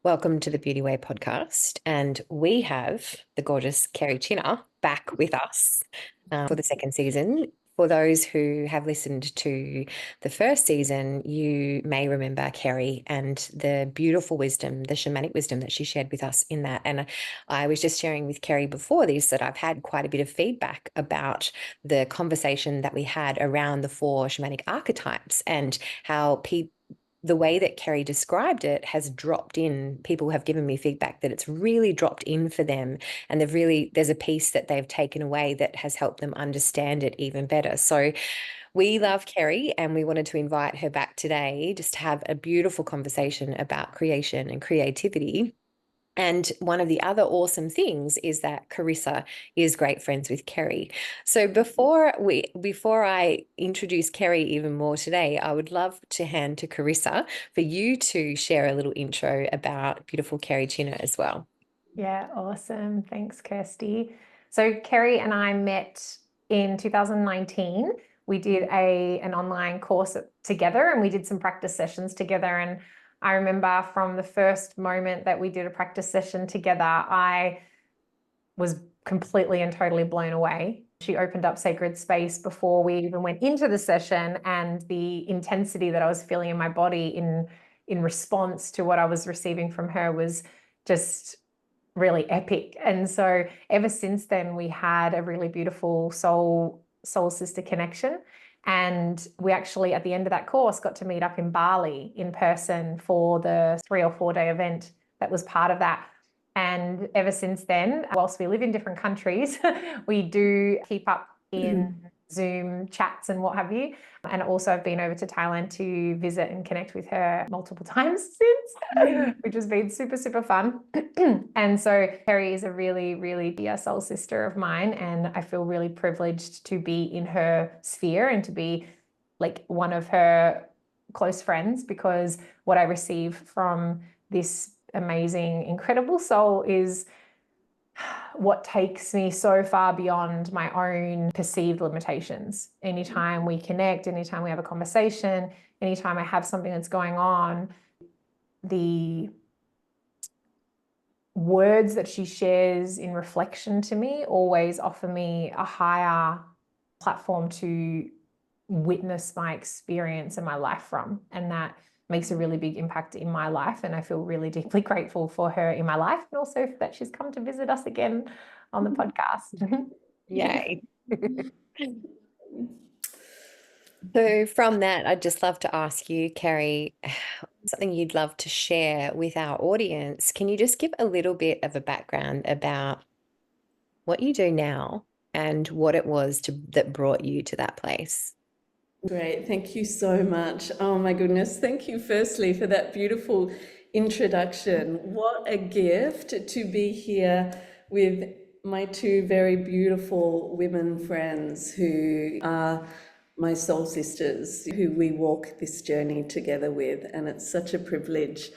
Welcome to the Beauty Way podcast. And we have the gorgeous Kerri Chinner back with us for the second season. For those who have listened to the first season, you may remember Kerri and the beautiful wisdom, the shamanic wisdom that she shared with us in that. And I was just sharing with Kerri before this that I've had quite a bit of feedback about the conversation that we had around the 4 shamanic archetypes and how the way that Kerri described it has dropped in. People have given me feedback that it's really dropped in for them, and there's a piece that they've taken away that has helped them understand it even better. So we love Kerri, and we wanted to invite her back today just to have a beautiful conversation about creation and creativity. And one of the other awesome things is that Carissa is great friends with Kerri. So before I introduce Kerri even more today, I would love to hand to Carissa for you to share a little intro about beautiful Kerri Chinner as well. Yeah, awesome. Thanks, Kirsty. So Kerri and I met in 2019. We did an online course together, and we did some practice sessions together. And I remember from the first moment that we did a practice session together, I was completely and totally blown away. She opened up sacred space before we even went into the session, and the intensity that I was feeling in my body in response to what I was receiving from her was just really epic. And so ever since then, we had a really beautiful soul sister connection. And we actually, at the end of that course, got to meet up in Bali in person for the 3 or 4 day event that was part of that. And ever since then, whilst we live in different countries, we do keep up in Zoom chats and what have you. And also I've been over to Thailand to visit and connect with her multiple times since, which has been super, super fun. And so Kerri is a really, really dear soul sister of mine. And I feel really privileged to be in her sphere and to be like one of her close friends, because what I receive from this amazing, incredible soul is what takes me so far beyond my own perceived limitations. Anytime we connect, anytime we have a conversation, anytime I have something that's going on, the words that she shares in reflection to me always offer me a higher platform to witness my experience and my life from. And that makes a really big impact in my life. And I feel really deeply grateful for her in my life, and also that she's come to visit us again on the podcast. Yay. So from that, I'd just love to ask you, Kerri, something you'd love to share with our audience. Can you just give a little bit of a background about what you do now and what it was that brought you to that place? Great, thank you so much. Oh my goodness, thank you firstly for that beautiful introduction. What a gift to be here with my 2 very beautiful women friends who are my soul sisters, who we walk this journey together with, and it's such a privilege.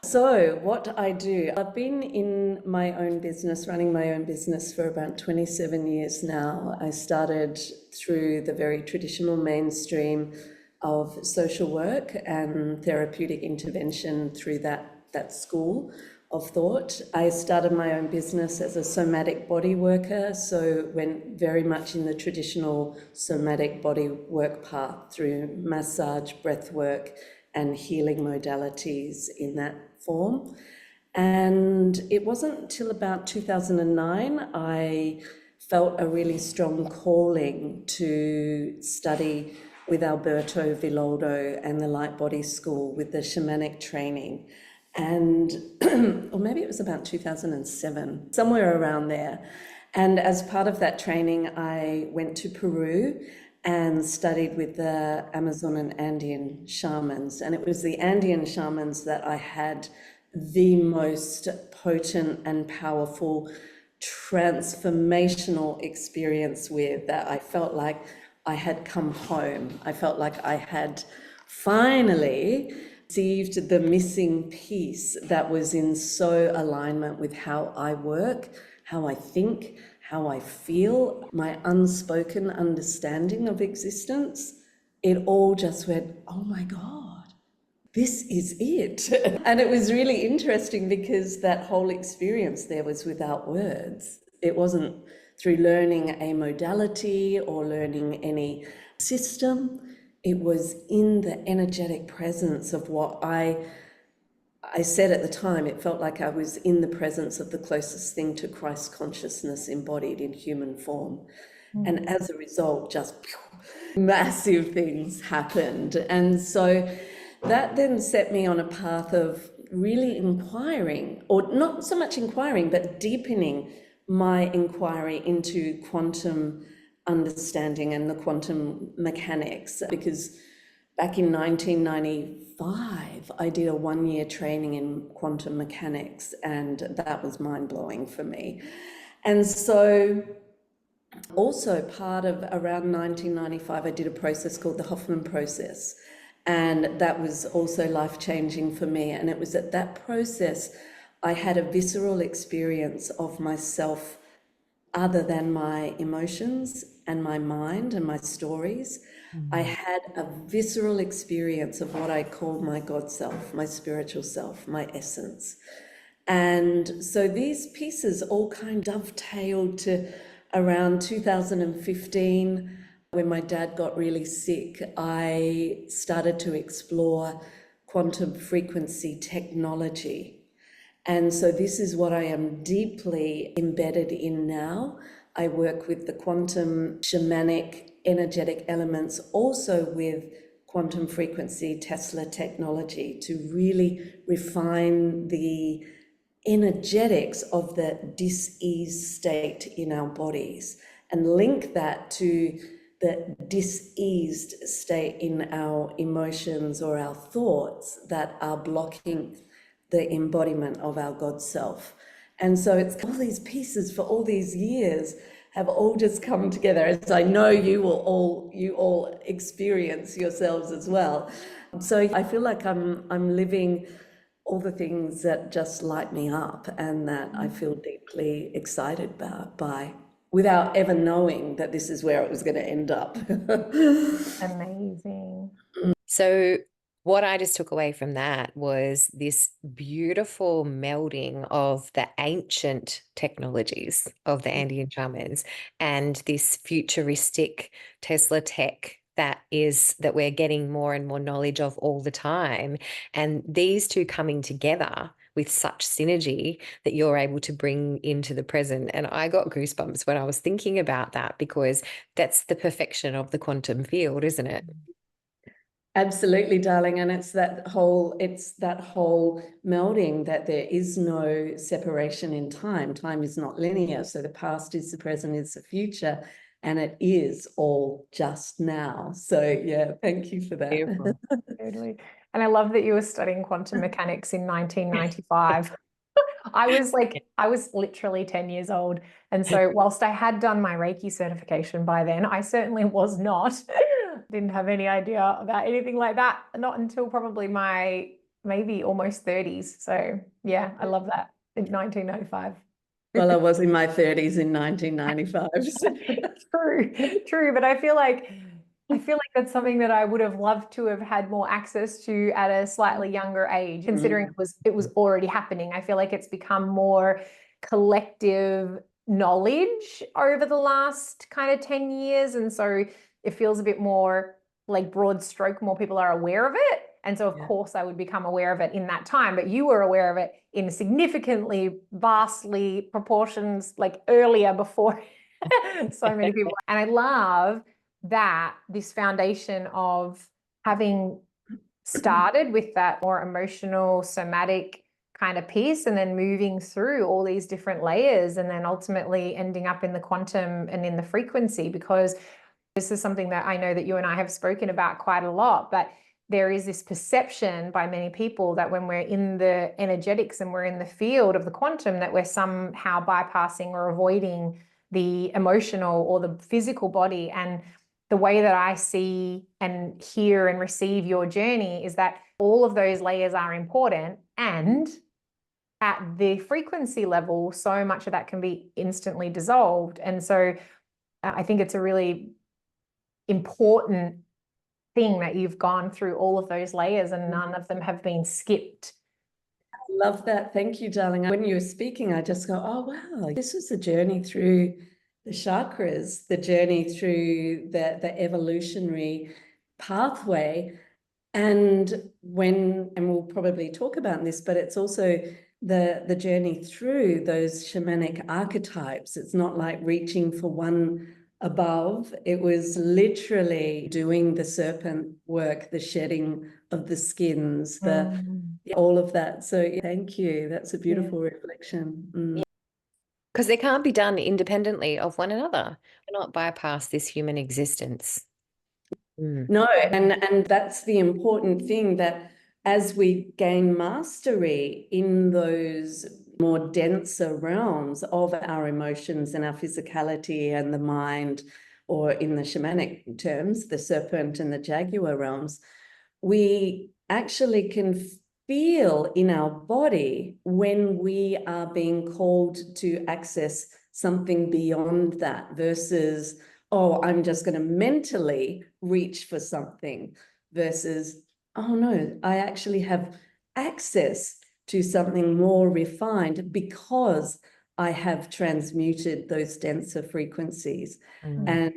So what I do, I've been in my own business, running my own business for about 27 years now. I started through the very traditional mainstream of social work and therapeutic intervention through that school of thought. I started my own business as a somatic body worker, so went very much in the traditional somatic body work path through massage, breath work, and healing modalities in that form. And it wasn't until about 2009 I felt a really strong calling to study with Alberto Villoldo and the Light Body School with the shamanic training. And, or maybe it was about 2007, somewhere around there. And as part of that training, I went to Peru and studied with the Amazon and Andean shamans. And it was the Andean shamans that I had the most potent and powerful transformational experience with, that I felt like I had come home. I felt like I had finally received the missing piece that was in so alignment with how I work, how I think, how I feel, my unspoken understanding of existence. It all just went, oh my God, this is it. And it was really interesting because that whole experience there was without words. It wasn't through learning a modality or learning any system. It was in the energetic presence of what I said at the time. It felt like I was in the presence of the closest thing to Christ consciousness embodied in human form. And as a result, just massive things happened. And so that then set me on a path of really inquiring, or not so much inquiring, but deepening my inquiry into quantum understanding and the quantum mechanics. Because back in 1995, I did a 1-year training in quantum mechanics, and that was mind-blowing for me. And so also part of around 1995, I did a process called the Hoffman process. And that was also life-changing for me. And it was at that process, I had a visceral experience of myself other than my emotions and my mind and my stories. I had a visceral experience of what I call my God self, my spiritual self, my essence. And so these pieces all kind of dovetailed to around 2015, when my dad got really sick. I started to explore quantum frequency technology. And so this is what I am deeply embedded in now. I work with the quantum shamanic energetic elements, also with quantum frequency Tesla technology, to really refine the energetics of the dis-ease state in our bodies and link that to the diseased state in our emotions or our thoughts that are blocking the embodiment of our God self. And so it's all these pieces for all these years have all just come together, as I know you all experience yourselves as well. So I feel like I'm living all the things that just light me up and that I feel deeply excited by, without ever knowing that this is where it was going to end up. Amazing. So what I just took away from that was this beautiful melding of the ancient technologies of the Andean shamans and this futuristic Tesla tech that we're getting more and more knowledge of all the time. And these two coming together with such synergy that you're able to bring into the present. And I got goosebumps when I was thinking about that, because that's the perfection of the quantum field, isn't it? Absolutely, darling. And it's that whole melding that there is no separation in time. Time is not linear. So the past is the present is the future, and it is all just now. So yeah, thank you for that. Beautiful. Totally. And I love that you were studying quantum mechanics in 1995. I was literally 10 years old. And so whilst I had done my Reiki certification by then, I certainly was not, didn't have any idea about anything like that, not until probably my maybe almost 30s. So yeah, I love that in 1995. Well, I was in my 30s in 1995. True. But I feel like that's something that I would have loved to have had more access to at a slightly younger age, considering it was already happening. I feel like it's become more collective knowledge over the last kind of 10 years. And so it feels a bit more like broad stroke, more people are aware of it. And so, of course, I would become aware of it in that time, but you were aware of it in significantly, vastly proportions, like earlier before so many people. And I love that this foundation of having started with that more emotional, somatic kind of piece, and then moving through all these different layers, and then ultimately ending up in the quantum and in the frequency, because this is something that I know that you and I have spoken about quite a lot, but there is this perception by many people that when we're in the energetics and we're in the field of the quantum, that we're somehow bypassing or avoiding the emotional or the physical body. And the way that I see and hear and receive your journey is that all of those layers are important, and at the frequency level, so much of that can be instantly dissolved. And so I think it's a really important thing that you've gone through all of those layers and none of them have been skipped. Love that. Thank you, darling. When you were speaking, I just go, oh, wow, this was the journey through the chakras, the journey through the evolutionary pathway. And we'll probably talk about this, but it's also the journey through those shamanic archetypes. It's not like reaching for one above. It was literally doing the serpent work, the shedding of the skins, all of that. So thank you. That's a beautiful reflection. Because they can't be done independently of one another. We're not bypass this human existence. No, and that's the important thing, that as we gain mastery in those more denser realms of our emotions and our physicality and the mind, or in the shamanic terms, the serpent and the jaguar realms, we actually can feel in our body when we are being called to access something beyond that, versus, oh, I'm just going to mentally reach for something, versus, oh no, I actually have access to something more refined because I have transmuted those denser frequencies. And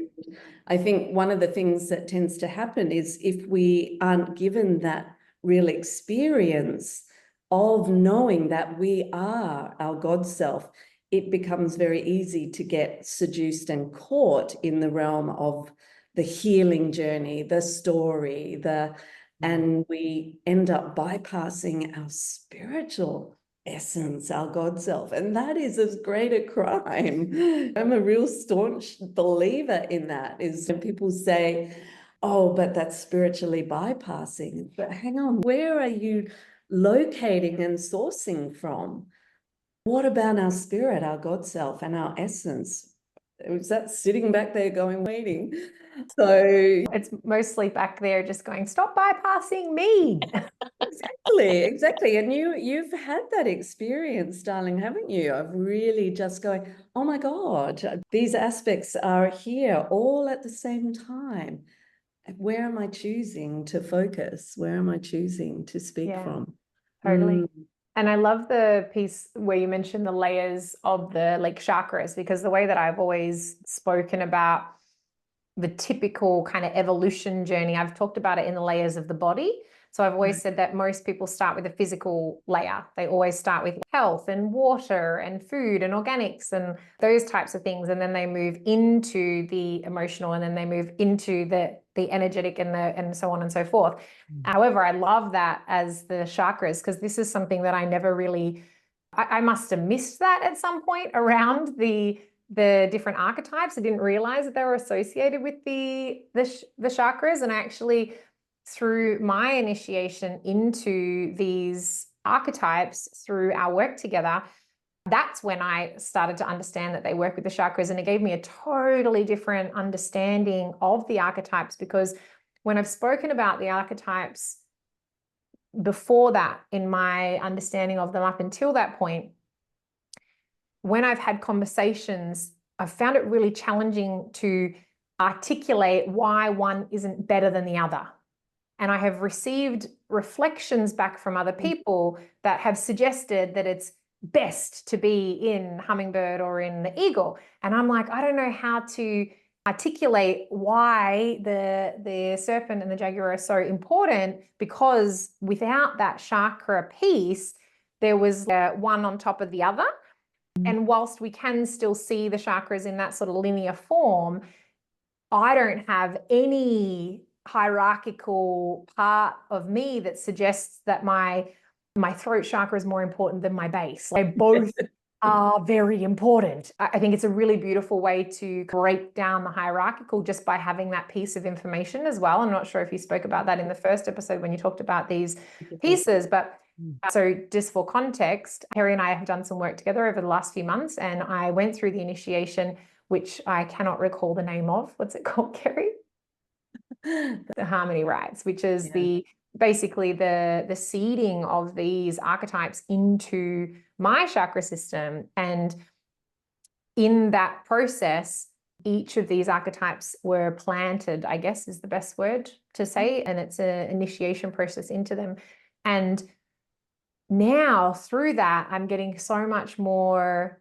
I think one of the things that tends to happen is, if we aren't given that real experience of knowing that we are our God self, it becomes very easy to get seduced and caught in the realm of the healing journey, the story, and we end up bypassing our spiritual essence, our God self. And that is as great a crime. I'm a real staunch believer in that, is when people say, oh, but that's spiritually bypassing. But hang on, where are you locating and sourcing from? What about our spirit, our God self, and our essence? Is that sitting back there going, waiting? So it's mostly back there just going, stop bypassing me. Exactly. And you've had that experience, darling, haven't you? Of really just going, oh my God, these aspects are here all at the same time. Where am I choosing to focus? Where am I choosing to speak from? Totally. And I love the piece where you mentioned the layers of the chakras, because the way that I've always spoken about the typical kind of evolution journey, I've talked about it in the layers of the body. So I've always said that most people start with a physical layer. They always start with health and water and food and organics and those types of things. And then they move into the emotional, and then they move into the energetic and so on and so forth. However, I love that as the chakras, because this is something that I never really, I must have missed that at some point around the different archetypes. I didn't realize that they were associated with the chakras. And actually, through my initiation into these archetypes, through our work together, that's when I started to understand that they work with the chakras. And it gave me a totally different understanding of the archetypes, because when I've spoken about the archetypes before that, in my understanding of them up until that point, when I've had conversations, I've found it really challenging to articulate why one isn't better than the other. And I have received reflections back from other people that have suggested that it's best to be in hummingbird or in the eagle. And I'm like, I don't know how to articulate why the serpent and the jaguar are so important, because without that chakra piece, there was one on top of the other. And whilst we can still see the chakras in that sort of linear form, I don't have any hierarchical part of me that suggests that my throat chakra is more important than my base. They both are very important. I think it's a really beautiful way to break down the hierarchical just by having that piece of information as well. I'm not sure if you spoke about that in the first episode when you talked about these pieces, but so just for context, Kerri and I have done some work together over the last few months, and I went through the initiation, which I cannot recall the name of. What's it called, Kerri? The Harmony Rites, which is basically the seeding of these archetypes into my chakra system. And in that process, each of these archetypes were planted, I guess is the best word to say, and it's an initiation process into them. And now through that, I'm getting so much more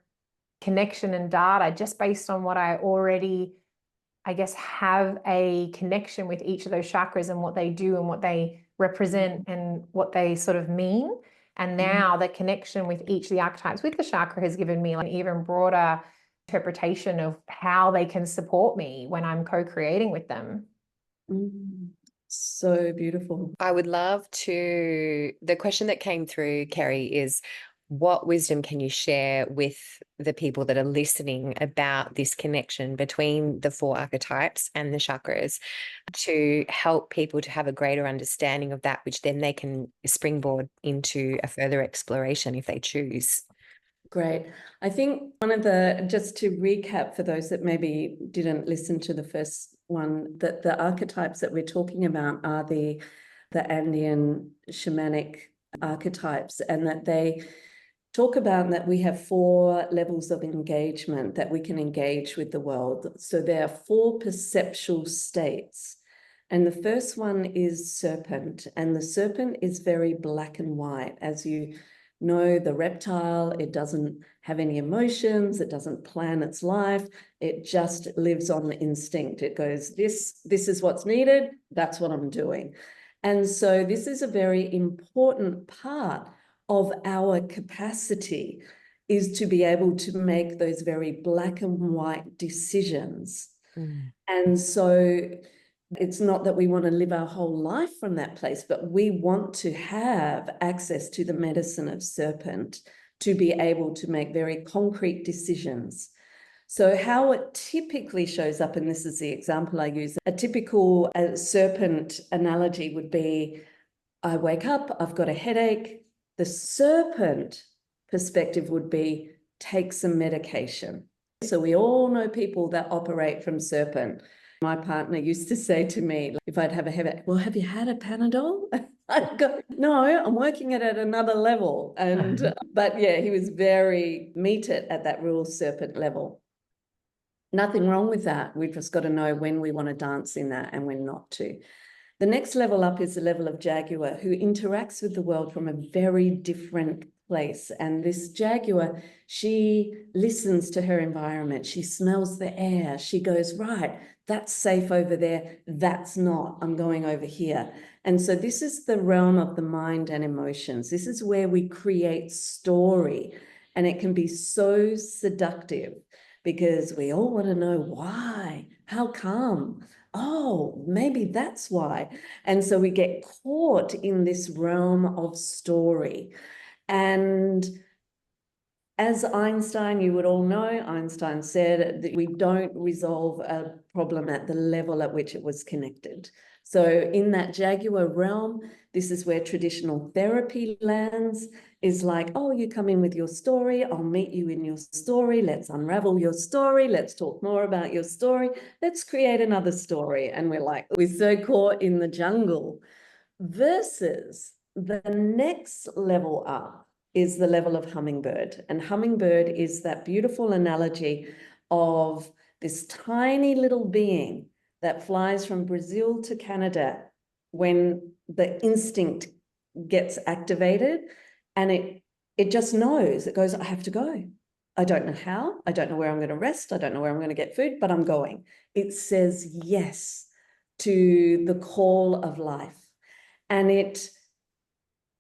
connection and data just based on what I already, I guess, have a connection with each of those chakras and what they do and what they represent and what they sort of mean. And now the connection with each of the archetypes with the chakra has given me like an even broader interpretation of how they can support me when I'm co-creating with them. So beautiful. I would love to, the question that came through, Kerri, is what wisdom can you share with the people that are listening about this connection between the 4 archetypes and the chakras to help people to have a greater understanding of that, which then they can springboard into a further exploration if they choose? Great. I think just to recap for those that maybe didn't listen to the first one, that the archetypes that we're talking about are the Andean shamanic archetypes, and that they talk about that we have 4 levels of engagement that we can engage with the world. So there are 4 perceptual states. And the first one is serpent, and the serpent is very black and white. As you know, the reptile, it doesn't have any emotions, it doesn't plan its life, it just lives on instinct. It goes, this is what's needed, that's what I'm doing. And so this is a very important part of our capacity, is to be able to make those very black and white decisions. And so it's not that we want to live our whole life from that place, but we want to have access to the medicine of serpent to be able to make very concrete decisions. So how it typically shows up, and this is the example I use, a typical serpent analogy would be, I wake up, I've got a headache. The serpent perspective would be, take some medication. So we all know people that operate from serpent. My partner used to say to me, if I'd have a headache, well, have you had a Panadol? I'd go, no, I'm working it at another level. And but yeah, he was very meted at that real serpent level. Nothing wrong with that. We've just got to know when we want to dance in that and when not to. The next level up is the level of Jaguar, who interacts with the world from a very different place. And this Jaguar, she listens to her environment. She smells the air. She goes, right, that's safe over there. That's not. I'm going over here. And so this is the realm of the mind and emotions. This is where we create story. And it can be so seductive because we all want to know why, how come? Oh, maybe that's why. And so we get caught in this realm of story. And as Einstein, you would all know, Einstein said that we don't resolve a problem at the level at which it was connected. So in that Jaguar realm, this is where traditional therapy lands, is like, oh, you come in with your story, I'll meet you in your story, let's unravel your story, let's talk more about your story, let's create another story. And we're like, we're so caught in the jungle. Versus the next level up is the level of hummingbird. And hummingbird is that beautiful analogy of this tiny little being that flies from Brazil to Canada when the instinct gets activated, and it just knows, it goes, I have to go. I don't know how, I don't know where I'm going to rest, I don't know where I'm going to get food, but I'm going. It says yes to the call of life. And it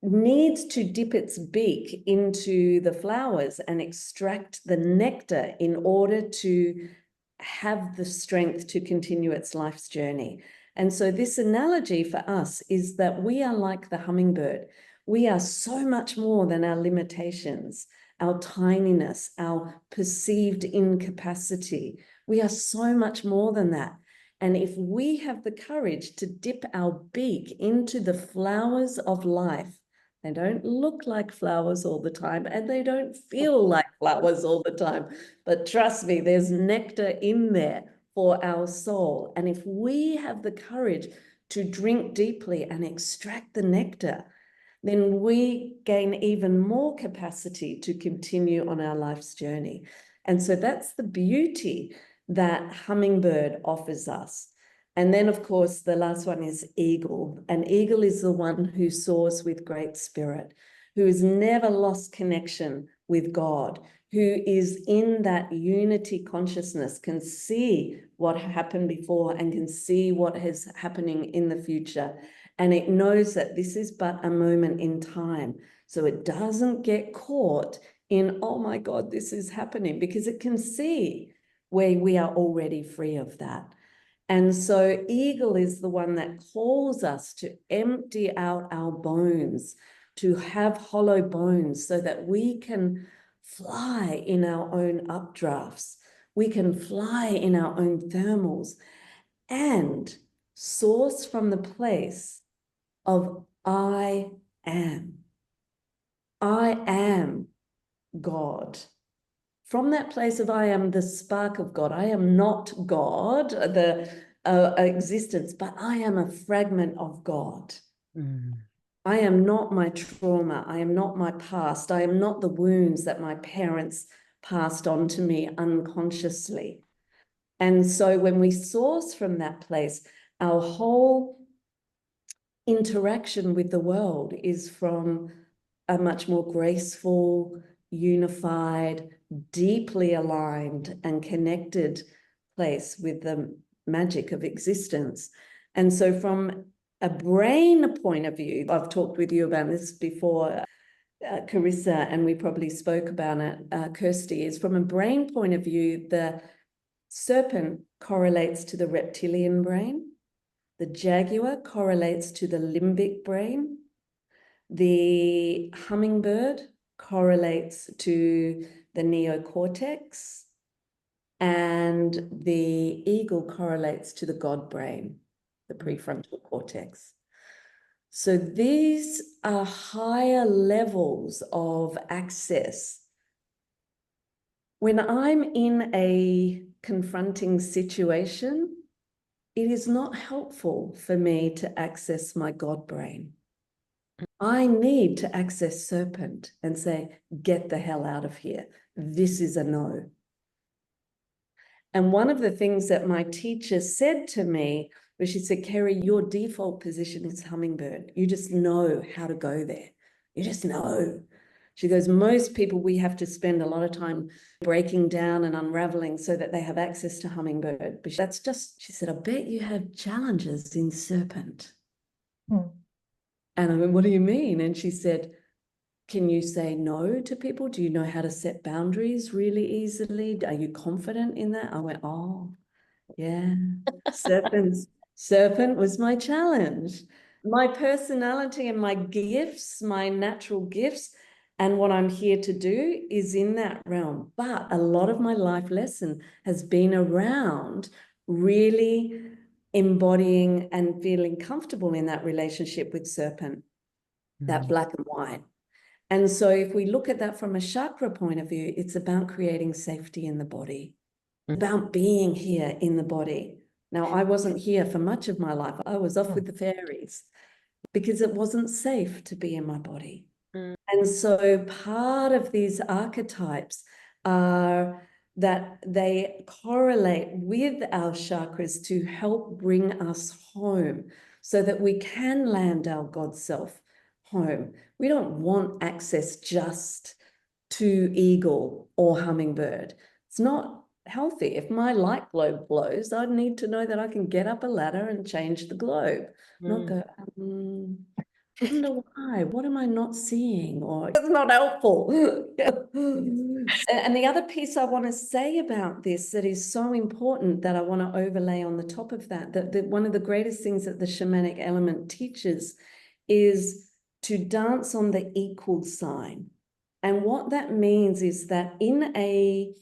needs to dip its beak into the flowers and extract the nectar in order to have the strength to continue its life's journey. And so this analogy for us is that we are like the hummingbird. We are so much more than our limitations, our tininess, our perceived incapacity. We are so much more than that. And if we have the courage to dip our beak into the flowers of life, they don't look like flowers all the time, and they don't feel like flowers all the time. But trust me, there's nectar in there for our soul. And if we have the courage to drink deeply and extract the nectar, then we gain even more capacity to continue on our life's journey. And so that's the beauty that hummingbird offers us. And then, of course, the last one is eagle. And eagle is the one who soars with great spirit, who has never lost connection with God, who is in that unity consciousness, can see what happened before and can see what is happening in the future. And it knows that this is but a moment in time. So it doesn't get caught in, oh my God, this is happening, because it can see where we are already free of that. And so eagle is the one that calls us to empty out our bones, to have hollow bones so that we can fly in our own updrafts. We can fly in our own thermals and source from the place of I am. I am God. From that place of I am the spark of God. I am not God, the existence, but I am a fragment of God. I am not my trauma. I am not my past. I am not the wounds that my parents passed on to me unconsciously. And so when we source from that place, our whole interaction with the world is from a much more graceful, unified, deeply aligned and connected place with the magic of existence. And so from a brain point of view, I've talked with you about this before, Carissa, and we probably spoke about it, Kirsty, is from a brain point of view, the serpent correlates to the reptilian brain. The jaguar correlates to the limbic brain. The hummingbird correlates to the neocortex. And the eagle correlates to the God brain, the prefrontal cortex. So these are higher levels of access. When I'm in a confronting situation, it is not helpful for me to access my God brain. I need to access serpent and say, get the hell out of here. This is a no. And one of the things that my teacher said to me was, she said, Kerri, your default position is hummingbird. You just know how to go there. You just know. She goes, most people, we have to spend a lot of time breaking down and unraveling so that they have access to hummingbird. But that's just, she said, I bet you have challenges in serpent. And I went, what do you mean? And she said, can you say no to people? Do you know how to set boundaries really easily? Are you confident in that? I went, oh, yeah. Serpent was my challenge. My personality and my gifts, my natural gifts, and what I'm here to do is in that realm. But a lot of my life lesson has been around really embodying and feeling comfortable in that relationship with serpent, that black and white. And so if we look at that from a chakra point of view, it's about creating safety in the body, about being here in the body. Now, I wasn't here for much of my life. I was off with the fairies because it wasn't safe to be in my body. And so part of these archetypes are that they correlate with our chakras to help bring us home so that we can land our God self home. We don't want access just to eagle or hummingbird. It's not healthy. If my light globe glows, I'd need to know that I can get up a ladder and change the globe, not go, wonder why, what am I not seeing? Or it's not helpful. And the other piece I want to say about this that is so important that I want to overlay on the top of that one of the greatest things that the shamanic element teaches is to dance on the equal sign. And what that means is that in a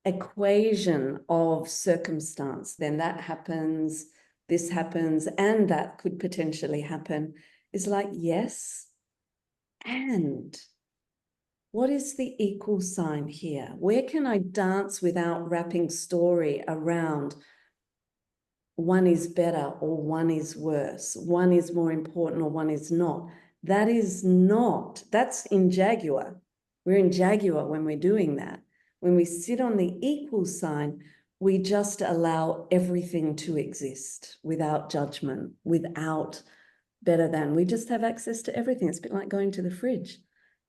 equation of circumstance, then that happens, this happens, and that could potentially happen, is like, yes, and what is the equal sign here? Where can I dance without wrapping story around one is better or one is worse, one is more important or one is not? That is not, that's in Jaguar. We're in Jaguar when we're doing that. When we sit on the equal sign, we just allow everything to exist without judgment, without better than. We just have access to everything. It's a bit like going to the fridge.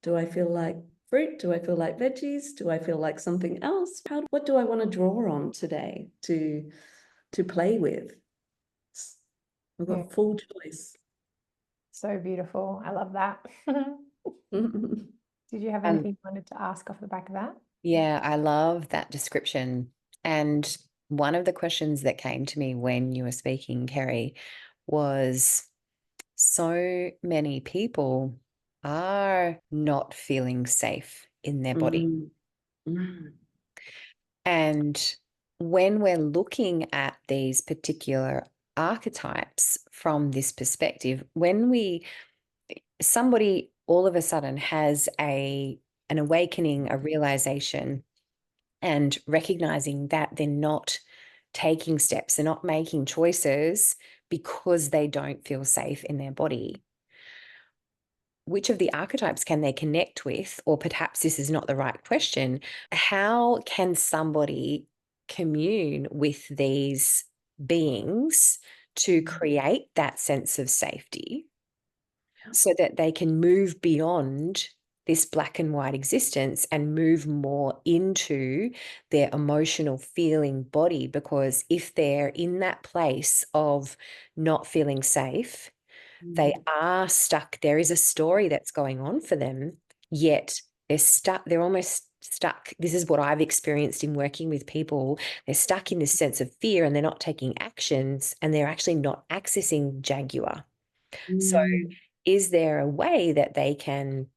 Do I feel like fruit? Do I feel like veggies? Do I feel like something else? What do I want to draw on today to play with? We've got full choice. So beautiful. I love that. Did you have anything you wanted to ask off the back of that? Yeah, I love that description. And one of the questions that came to me when you were speaking, Kerri, was so many people are not feeling safe in their body. And when we're looking at these particular archetypes from this perspective, when somebody all of a sudden has an awakening, a realization, and recognizing that they're not taking steps, they're not making choices because they don't feel safe in their body, which of the archetypes can they connect with? Or perhaps this is not the right question. How can somebody commune with these beings to create that sense of safety so that they can move beyond this black and white existence and move more into their emotional feeling body? Because if they're in that place of not feeling safe, they are stuck. There is a story that's going on for them, yet they're stuck. They're almost stuck. This is what I've experienced in working with people. They're stuck in this sense of fear and they're not taking actions and they're actually not accessing Jaguar. So is there a way that they can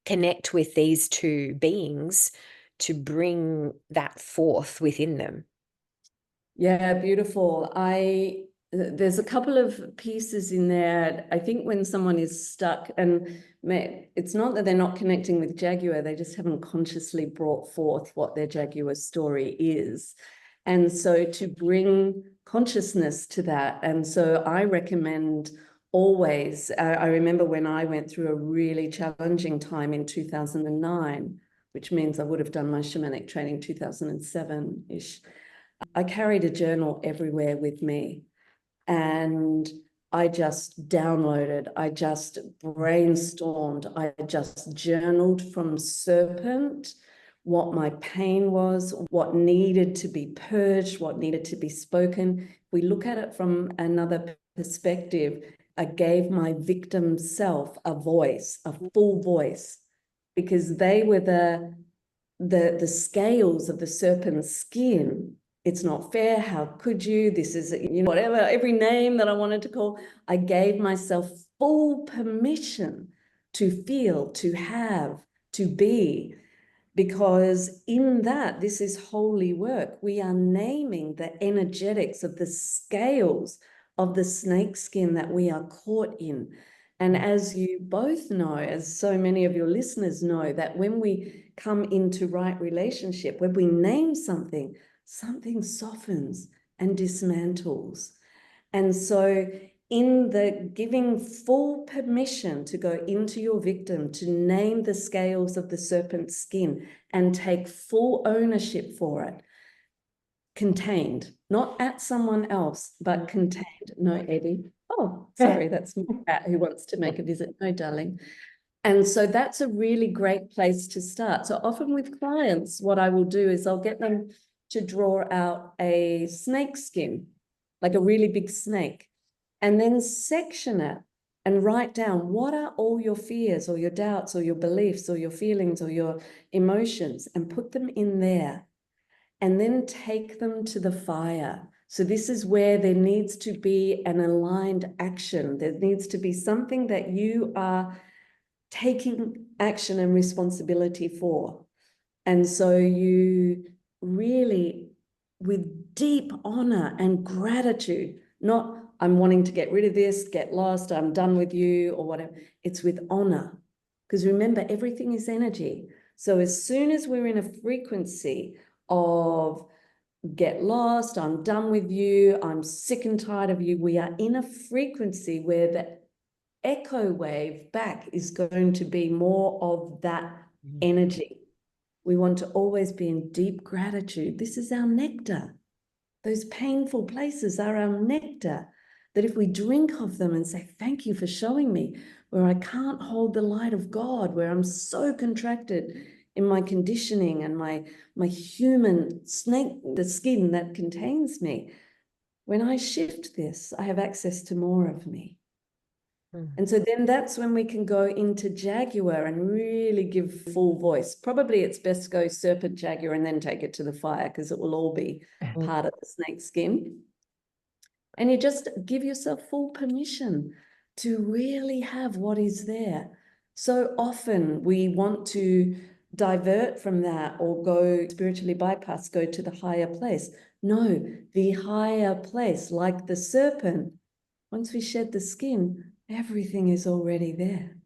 connect with these two beings to bring that forth within them? Yeah, beautiful. There's a couple of pieces in there. I think when someone is stuck, and it's not that they're not connecting with Jaguar, they just haven't consciously brought forth what their Jaguar story is. And so to bring consciousness to that. And so I recommend always, I remember when I went through a really challenging time in 2009, which means I would have done my shamanic training 2007-ish. I carried a journal everywhere with me, and I just downloaded, I just brainstormed, I just journaled from serpent, what my pain was, what needed to be purged, what needed to be spoken. We look at it from another perspective. I gave my victim self a voice, a full voice, because they were the scales of the serpent's skin. It's not fair. How could you? This is, whatever, every name that I wanted to call. I gave myself full permission to feel, to have, to be, because in that, this is holy work. We are naming the energetics of the scales of the snake skin that we are caught in. And as you both know, as so many of your listeners know, that when we come into right relationship, when we name something, something softens and dismantles. And so in the giving full permission to go into your victim, to name the scales of the serpent's skin and take full ownership for it, contained, not at someone else, but contained. No, Eddie. Oh, sorry, that's my cat who wants to make a visit. No, darling. And so that's a really great place to start. So often with clients, what I will do is I'll get them to draw out a snake skin, like a really big snake, and then section it and write down what are all your fears or your doubts or your beliefs or your feelings or your emotions, and put them in there, and then take them to the fire. So this is where there needs to be an aligned action. There needs to be something that you are taking action and responsibility for. And so you really, with deep honor and gratitude, not I'm wanting to get rid of this, get lost, I'm done with you or whatever. It's with honor. Because remember, everything is energy. So as soon as we're in a frequency of get lost, I'm done with you, I'm sick and tired of you, we are in a frequency where the echo wave back is going to be more of that energy. We want to always be in deep gratitude. This is our nectar. Those painful places are our nectar, that if we drink of them and say, thank you for showing me where I can't hold the light of God, where I'm so contracted in my conditioning and my human snake, the skin that contains me. When I shift this, I have access to more of me. And so then that's when we can go into Jaguar and really give full voice. Probably it's best to go Serpent, Jaguar, and then take it to the fire, because it will all be part of the snake skin. And you just give yourself full permission to really have what is there. So often we want to divert from that or go spiritually bypass, go to the higher place. No, the higher place, like the serpent, once we shed the skin, everything is already there.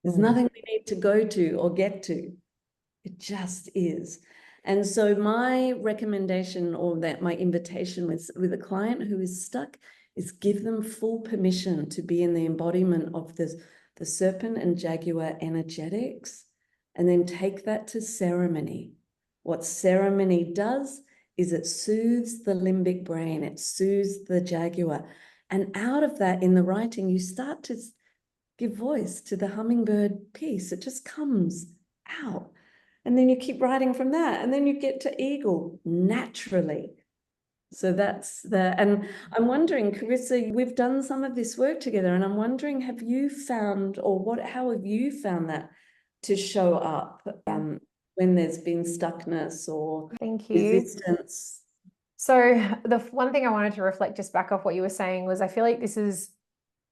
There's nothing we need to go to or get to. It just is. And so my recommendation, or that my invitation with a client who is stuck, is give them full permission to be in the embodiment of the serpent and jaguar energetics, and then take that to ceremony. What ceremony does is it soothes the limbic brain, it soothes the jaguar. And out of that, in the writing, you start to give voice to the hummingbird piece. It just comes out. And then you keep writing from that. And then you get to eagle naturally. So that's and I'm wondering, Carissa, we've done some of this work together, and I'm wondering, have you found, or how have you found that to show up when there's been stuckness or Thank you. resistance? So the one thing I wanted to reflect just back off what you were saying was, I feel like this is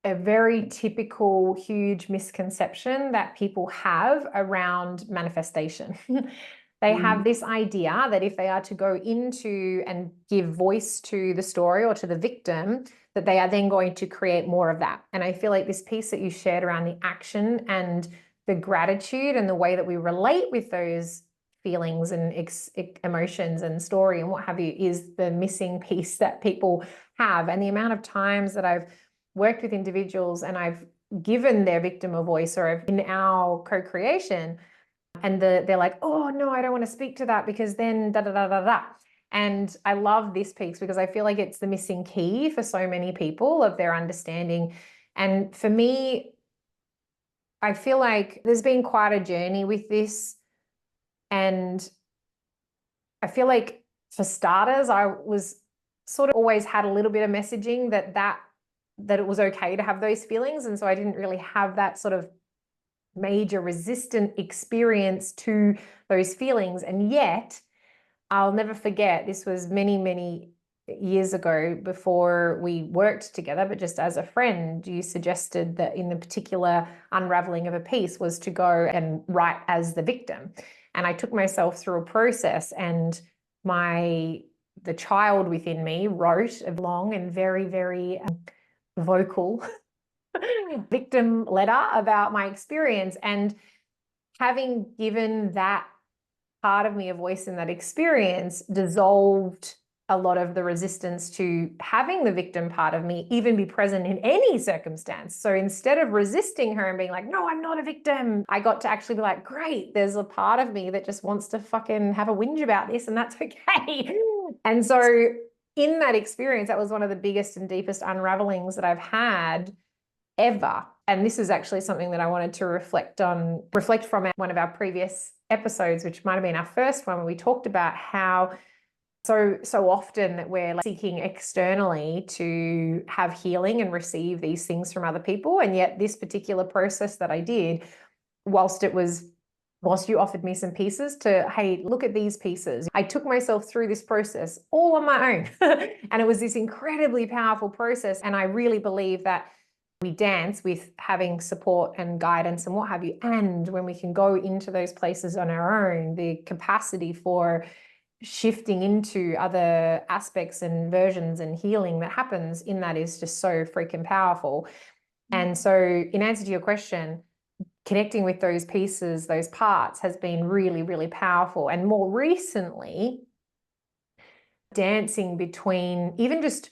a very typical, huge misconception that people have around manifestation. They have this idea that if they are to go into and give voice to the story or to the victim, that they are then going to create more of that. And I feel like this piece that you shared around the action and the gratitude and the way that we relate with those feelings and emotions and story and what have you is the missing piece that people have. And the amount of times that I've worked with individuals and I've given their victim a voice, or in our co-creation, and they're like, oh no, I don't want to speak to that because then da da da da da. And I love this piece because I feel like it's the missing key for so many people of their understanding. And for me, I feel like there's been quite a journey with this. And I feel like for starters, I was sort of always had a little bit of messaging that it was okay to have those feelings. And so I didn't really have that sort of major resistant experience to those feelings. And yet I'll never forget, this was many, many years ago before we worked together, but just as a friend, you suggested that in the particular unraveling of a piece was to go and write as the victim. And I took myself through a process, and the child within me wrote a long and very, very vocal victim letter about my experience. And having given that part of me a voice in that experience dissolved a lot of the resistance to having the victim part of me even be present in any circumstance. So instead of resisting her and being like, no, I'm not a victim, I got to actually be like, great, there's a part of me that just wants to fucking have a whinge about this, and that's okay. And so in that experience, that was one of the biggest and deepest unravelings that I've had ever. And this is actually something that I wanted to reflect from one of our previous episodes, which might have been our first one, where we talked about how so often that we're seeking externally to have healing and receive these things from other people. And yet this particular process that I did, whilst you offered me some pieces to, hey, look at these pieces, I took myself through this process all on my own. And it was this incredibly powerful process. And I really believe that we dance with having support and guidance and what have you. And when we can go into those places on our own, the capacity for shifting into other aspects and versions and healing that happens in that is just so freaking powerful. And so in answer to your question, connecting with those pieces, those parts has been really, really powerful. And more recently, dancing between even just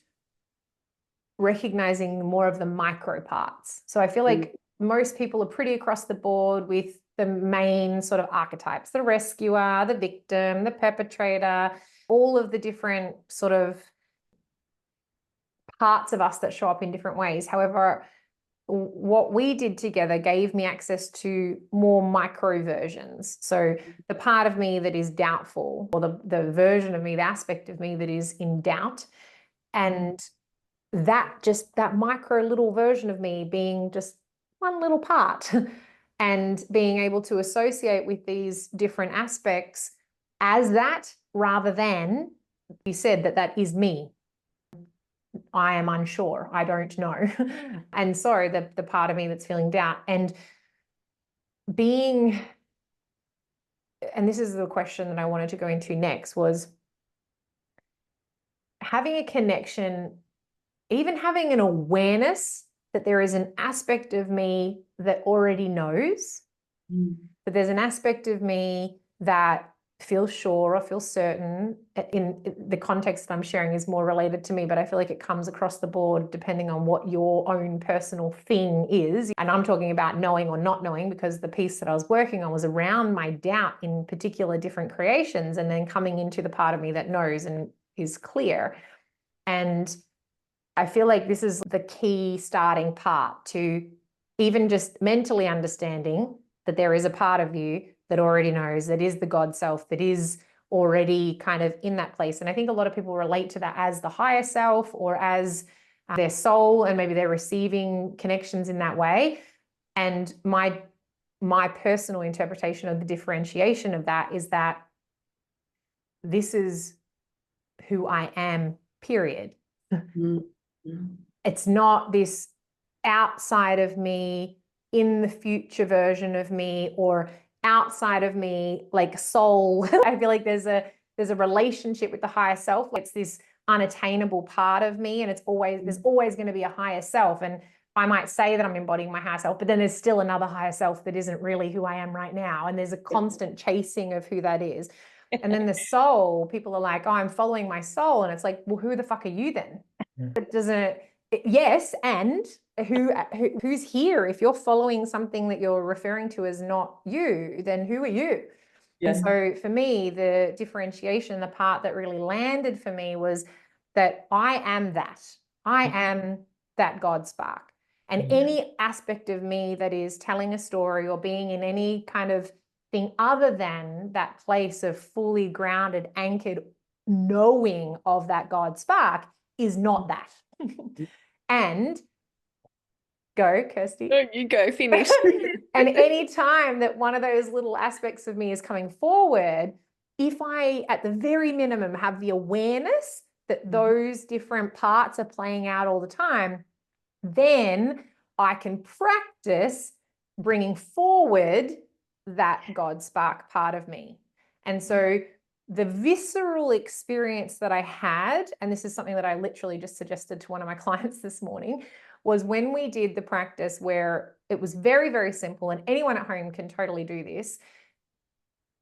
recognizing more of the micro parts. So I feel like most people are pretty across the board with the main sort of archetypes, the rescuer, the victim, the perpetrator, all of the different sort of parts of us that show up in different ways. However, what we did together gave me access to more micro versions. So the part of me that is doubtful, or the version of me, the aspect of me that is in doubt, and that micro little version of me being just one little part and being able to associate with these different aspects as that, rather than you said that is me. I am unsure. I don't know. And so the part of me that's feeling doubt and being, and this is the question that I wanted to go into next, was having a connection, even having an awareness that there is an aspect of me that already knows, that there's an aspect of me that feels sure or feels certain. In the context that I'm sharing is more related to me, but I feel like it comes across the board depending on what your own personal thing is. And I'm talking about knowing or not knowing, because the piece that I was working on was around my doubt in particular different creations, and then coming into the part of me that knows and is clear. And I feel like this is the key starting part to even just mentally understanding that there is a part of you that already knows, that is the God self, that is already kind of in that place. And I think a lot of people relate to that as the higher self or as their soul, and maybe they're receiving connections in that way. And my personal interpretation of the differentiation of that is that this is who I am, period. It's not this outside of me, in the future version of me, or outside of me, like soul. I feel like there's a relationship with the higher self. It's this unattainable part of me, and there's always going to be a higher self. And I might say that I'm embodying my higher self, but then there's still another higher self that isn't really who I am right now. And there's a constant chasing of who that is. And then the soul, people are like, oh, I'm following my soul. And it's like, well, who the fuck are you then? It doesn't, yes, and who's here? If you're following something that you're referring to as not you, then who are you? And so for me, the differentiation, the part that really landed for me was that I am that. I am that God spark. And any aspect of me that is telling a story or being in any kind of thing other than that place of fully grounded, anchored knowing of that God spark is not that. And go, Kirsty. No, you go, finish. And any time that one of those little aspects of me is coming forward, if I, at the very minimum, have the awareness that those different parts are playing out all the time, then I can practice bringing forward that God spark part of me. And so the visceral experience that I had, and this is something that I literally just suggested to one of my clients this morning, was when we did the practice where it was very, very simple, and anyone at home can totally do this.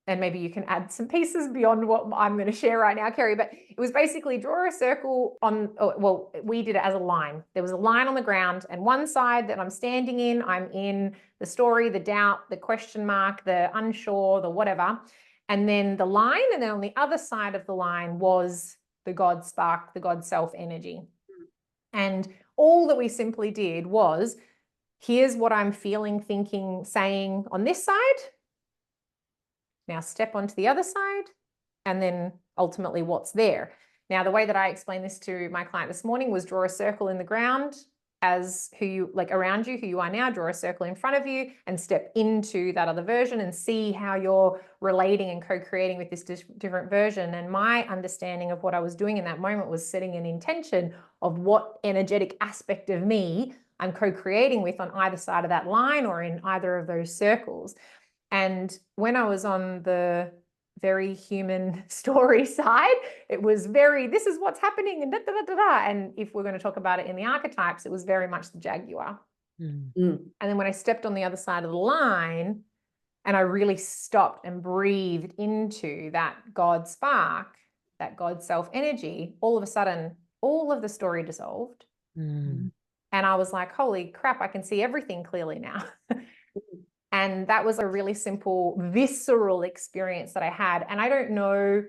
And maybe you can add some pieces beyond what I'm going to share right now, Kerri, but it was basically draw a circle on, well, we did it as a line. There was a line on the ground, and one side that I'm standing in, I'm in the story, the doubt, the question mark, the unsure, the whatever. And then the line, and then on the other side of the line was the God spark, the God self energy. And all that we simply did was, here's what I'm feeling, thinking, saying on this side. Now step onto the other side, and then ultimately what's there. Now, the way that I explained this to my client this morning was draw a circle in the ground as who you, like around you, who you are now, draw a circle in front of you and step into that other version and see how you're relating and co-creating with this different version. And my understanding of what I was doing in that moment was setting an intention of what energetic aspect of me I'm co-creating with on either side of that line or in either of those circles. And when I was on the very human story side, it was very, this is what's happening and da, da, da, da, da. And if we're going to talk about it in the archetypes, it was very much the jaguar. And then when I stepped on the other side of the line and I really stopped and breathed into that God spark, that God self energy, all of a sudden, all of the story dissolved. And I was like, holy crap, I can see everything clearly now. And that was a really simple, visceral experience that I had. And I don't know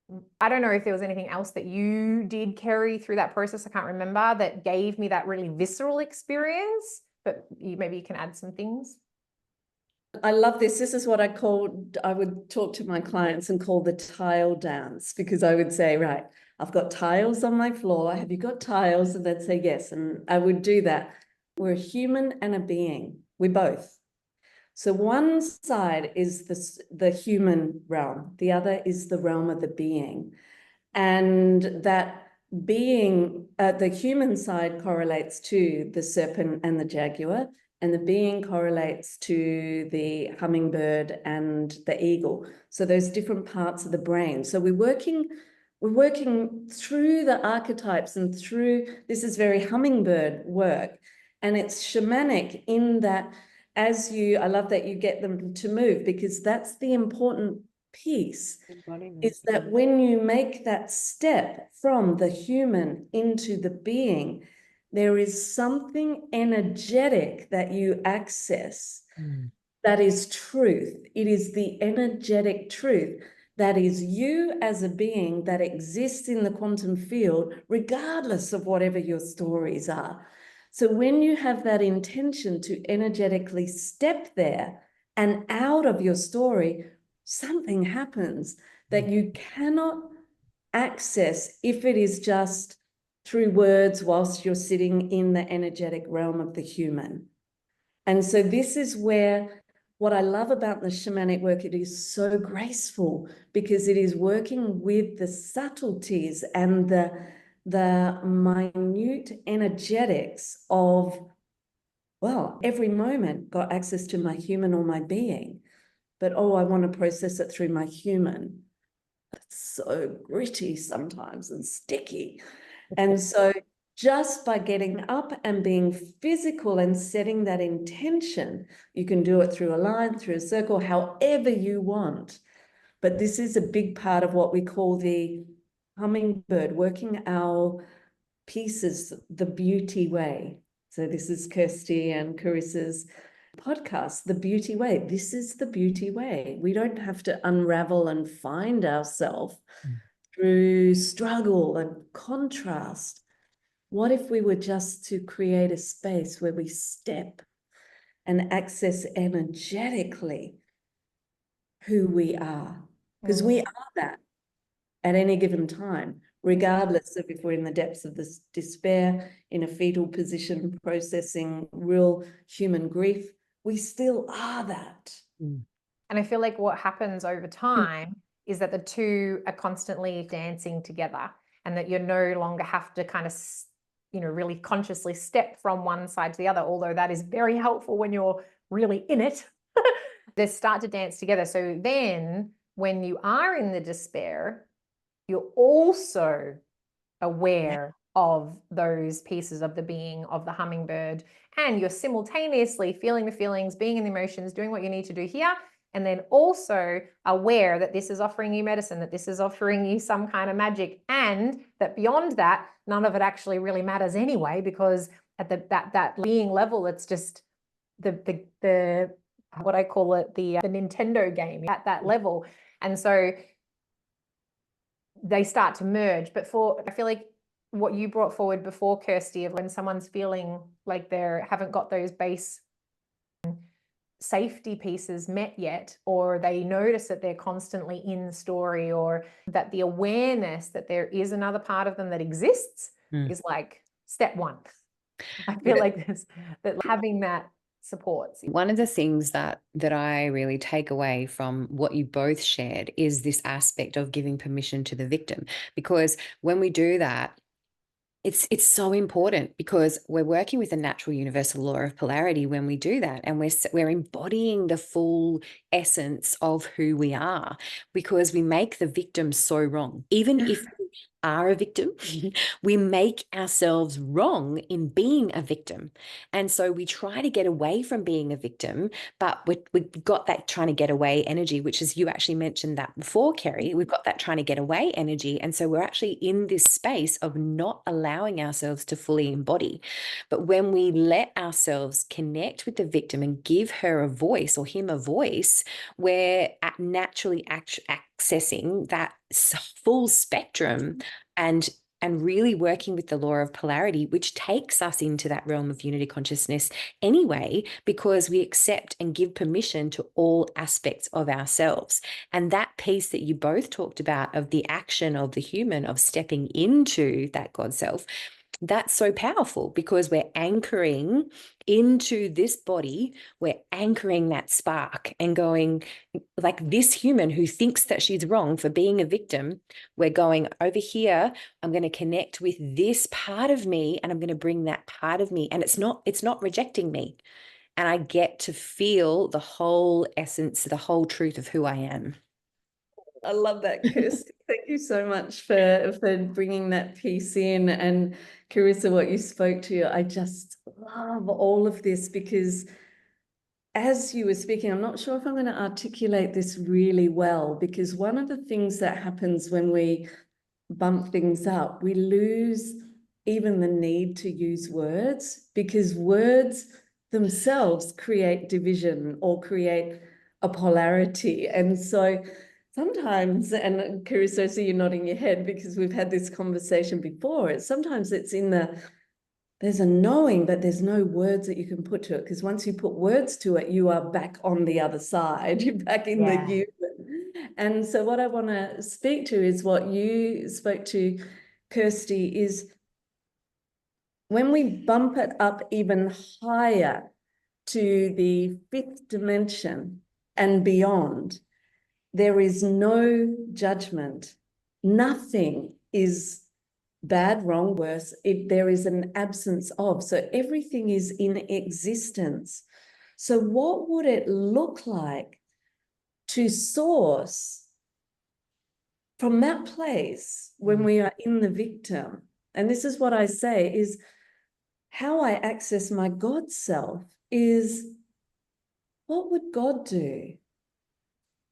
if there was anything else that you did, Kerri, through that process. I can't remember, that gave me that really visceral experience, but maybe you can add some things. I love this. This is what I would talk to my clients and call the tile dance, because I would say, right, I've got tiles on my floor. Have you got tiles? And they'd say yes. And I would do that. We're a human and a being. We both. So one side is the human realm. The other is the realm of the being. And that being, the human side correlates to the serpent and the jaguar, and the being correlates to the hummingbird and the eagle. So those different parts of the brain. So we're working through the archetypes and through, this is very hummingbird work. And it's shamanic in that I love that you get them to move, because that's the important piece, is that when you make that step from the human into the being, there is something energetic that you access that is truth. It is the energetic truth that is you as a being that exists in the quantum field, regardless of whatever your stories are. So when you have that intention to energetically step there and out of your story, something happens that you cannot access if it is just through words whilst you're sitting in the energetic realm of the human. And so this is where, what I love about the shamanic work, it is so graceful, because it is working with the subtleties and the minute energetics of, well, every moment got access to my human or my being, but oh, I want to process it through my human. It's so gritty sometimes and sticky. And so just by getting up and being physical and setting that intention, you can do it through a line, through a circle, however you want. But this is a big part of what we call the hummingbird, working our pieces the beauty way. So this is Kirsty and Carissa's podcast, The Beauty Way. This is the beauty way. We don't have to unravel and find ourselves through struggle and contrast. What if we were just to create a space where we step and access energetically who we are? Because we are that at any given time, regardless of if we're in the depths of this despair, in a fetal position, processing real human grief, we still are that. And I feel like what happens over time is that the two are constantly dancing together, and that you no longer have to kind of, really consciously step from one side to the other, although that is very helpful when you're really in it. They start to dance together. So then when you are in the despair, you're also aware of those pieces of the being, of the hummingbird, and you're simultaneously feeling the feelings, being in the emotions, doing what you need to do here, and then also aware that this is offering you medicine, that this is offering you some kind of magic, and that beyond that, none of it actually really matters anyway, because at that being level, it's just the what I call it, the Nintendo game at that level. And so they start to merge. But I feel like what you brought forward before, Kirsty, of when someone's feeling like they haven't got those base safety pieces met yet, or they notice that they're constantly in the story, or that the awareness that there is another part of them that exists is like step one. I feel like that having that supports. One of the things that I really take away from what you both shared is this aspect of giving permission to the victim, because when we do that, it's so important, because we're working with a natural universal law of polarity when we do that, and we're embodying the full essence of who we are, because we make the victim so wrong. Even if are a victim. We make ourselves wrong in being a victim. And so we try to get away from being a victim, but we've got that trying to get away energy, which is, you actually mentioned that before, Kerri, we've got that trying to get away energy. And so we're actually in this space of not allowing ourselves to fully embody. But when we let ourselves connect with the victim and give her a voice or him a voice, we're naturally accessing that full spectrum and really working with the law of polarity, which takes us into that realm of unity consciousness anyway, because we accept and give permission to all aspects of ourselves. And that piece that you both talked about of the action of the human, of stepping into that God self, that's so powerful, because we're anchoring into this body, we're anchoring that spark and going, like this human who thinks that she's wrong for being a victim, we're going over here, I'm going to connect with this part of me, and I'm going to bring that part of me, and it's not rejecting me, and I get to feel the whole essence, the whole truth of who I am. I love that, Kirsty. Thank you so much for bringing that piece in. And Carissa, what you spoke to, I just love all of this, because as you were speaking, I'm not sure if I'm going to articulate this really well, because one of the things that happens when we bump things up, we lose even the need to use words, because words themselves create division or create a polarity. And so sometimes, and Carissa, I see you nodding your head because we've had this conversation before, sometimes it's in there's a knowing, but there's no words that you can put to it, because once you put words to it, you are back on the other side, you're back in the human. And so what I want to speak to is what you spoke to, Kirsty, is when we bump it up even higher to the fifth dimension and beyond, there is no judgment. Nothing is bad, wrong, worse. There is an absence of. So everything is in existence. So what would it look like to source from that place when we are in the victim? And this is what I say, is how I access my God self is, what would God do?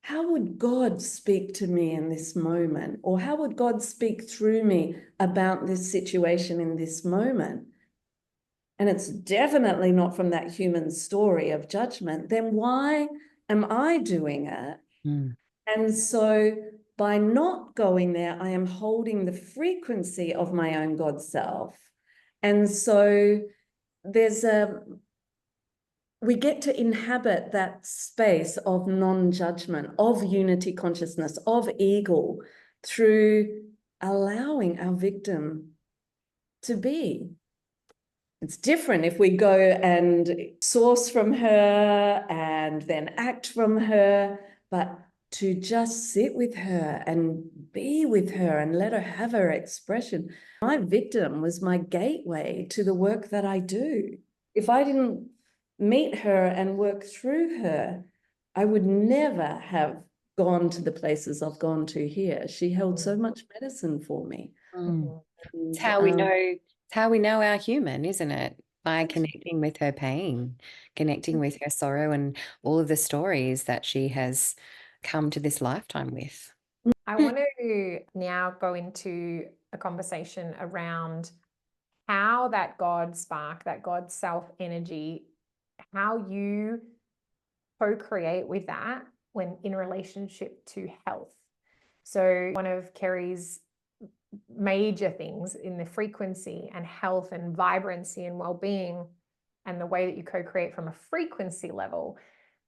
How would God speak to me in this moment? Or how would God speak through me about this situation in this moment? And it's definitely not from that human story of judgment. Then why am I doing it? And so by not going there, I am holding the frequency of my own God self. And so we get to inhabit that space of non-judgment, of unity consciousness, of eagle, through allowing our victim to be. It's different if we go and source from her and then act from her, but to just sit with her and be with her and let her have her expression. My victim was my gateway to the work that I do. If I didn't meet her and work through her, I would never have gone to the places I've gone to here. She held so much medicine for me. It's how we know, it's how we know our human, isn't it? By connecting with her pain, connecting with her sorrow, and all of the stories that she has come to this lifetime with. I want to now go into a conversation around how that God spark, that God self energy, how you co-create with that when in relationship to health. So one of Kerri's major things in the frequency and health and vibrancy and well-being, and the way that you co-create from a frequency level,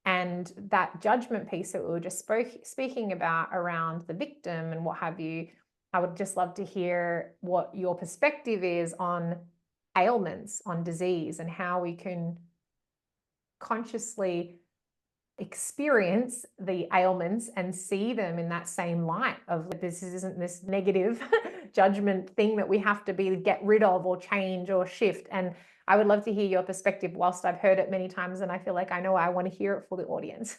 and that judgment piece that we were just speaking about around the victim and what have you. I would just love to hear what your perspective is on ailments, on disease, and how we can consciously experience the ailments and see them in that same light of, this isn't this negative judgment thing that we have to get rid of or change or shift. And I would love to hear your perspective, whilst I've heard it many times and I feel like I know I want to hear it for the audience.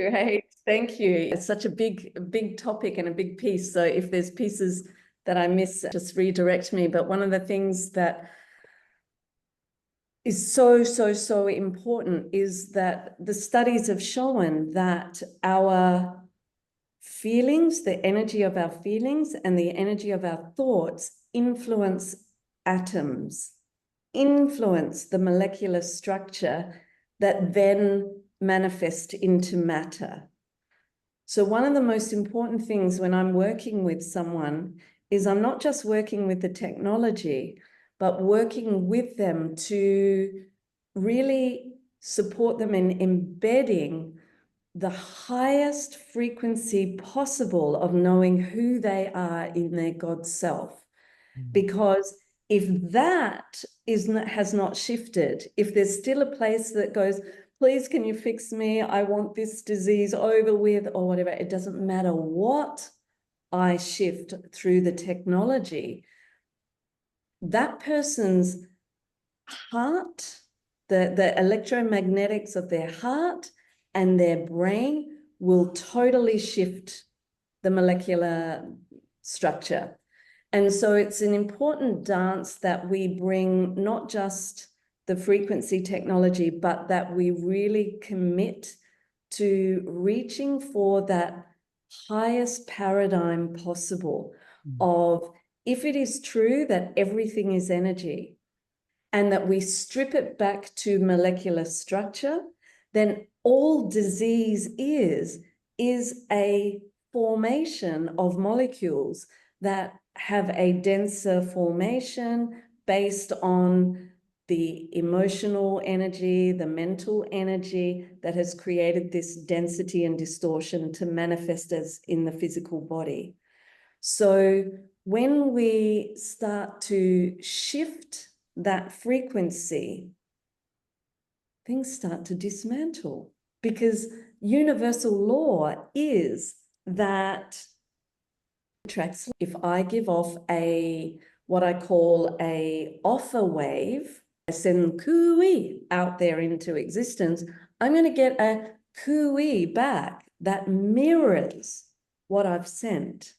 Great, thank you. It's such a big topic and a big piece. So if there's pieces that I miss, just redirect me. But one of the things that is so important is that the studies have shown that our feelings, the energy of our feelings and the energy of our thoughts influence atoms, influence the molecular structure that then manifest into matter. So one of the most important things when I'm working with someone is I'm not just working with the technology, but working with them to really support them in embedding the highest frequency possible of knowing who they are in their God self. Because if that has not shifted, if there's still a place that goes, please, can you fix me? I want this disease over with, or whatever. It doesn't matter what I shift through the technology. That person's heart, the electromagnetics of their heart and their brain will totally shift the molecular structure. And so it's an important dance that we bring not just the frequency technology, but that we really commit to reaching for that highest paradigm possible of, if it is true that everything is energy and that we strip it back to molecular structure, then all disease is a formation of molecules that have a denser formation based on the emotional energy, the mental energy that has created this density and distortion to manifest as in the physical body. So when we start to shift that frequency, things start to dismantle, because universal law is that if I give off what I call a offer wave, I send cooey out there into existence, I'm going to get a cooey back that mirrors what I've sent.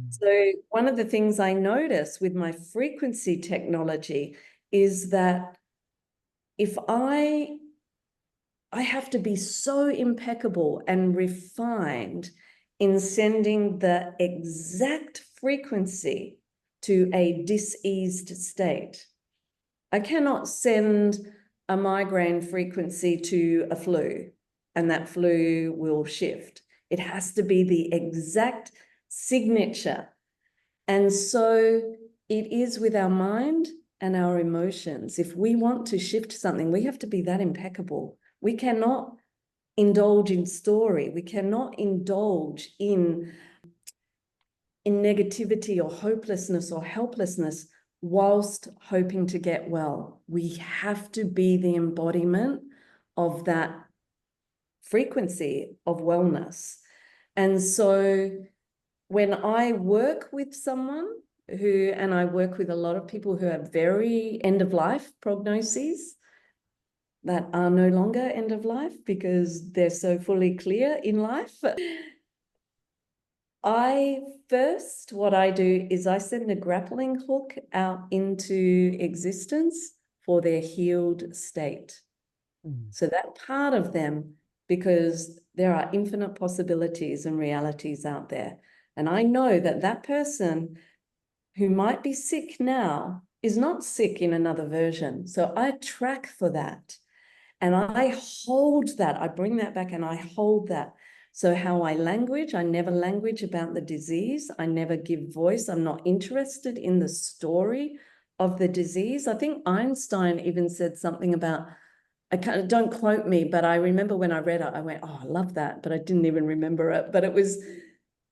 So one of the things I notice with my frequency technology is that if I have to be so impeccable and refined in sending the exact frequency to a diseased state. I cannot send a migraine frequency to a flu, and that flu will shift. It has to be the exact signature. And so it is with our mind and our emotions. If we want to shift something, we have to be that impeccable. We cannot indulge in story. We cannot indulge in negativity or hopelessness or helplessness whilst hoping to get well. We have to be the embodiment of that frequency of wellness. And so when I work with someone and I work with a lot of people who have very end of life prognoses that are no longer end of life because they're so fully clear in life. What I do is I send a grappling hook out into existence for their healed state. So that part of them, because there are infinite possibilities and realities out there. And I know that that person who might be sick now is not sick in another version. So I track for that. And I hold that. I bring that back and I hold that. So how I language, I never language about the disease. I never give voice. I'm not interested in the story of the disease. I think Einstein even said something about, don't quote me, but I remember when I read it, I went, oh, I love that, but I didn't even remember it. But it was,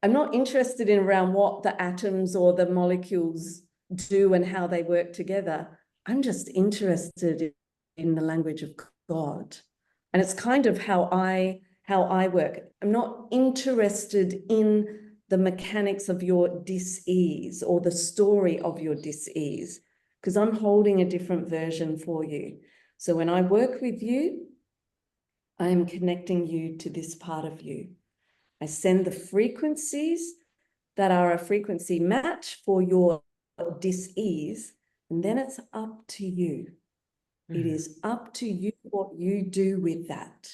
I'm not interested in around what the atoms or the molecules do and how they work together. I'm just interested in the language of God. And it's kind of how I work. I'm not interested in the mechanics of your dis-ease or the story of your dis-ease, because I'm holding a different version for you. So when I work with you, I am connecting you to this part of you. I send the frequencies that are a frequency match for your dis-ease, and then it's up to you. It is up to you what you do with that.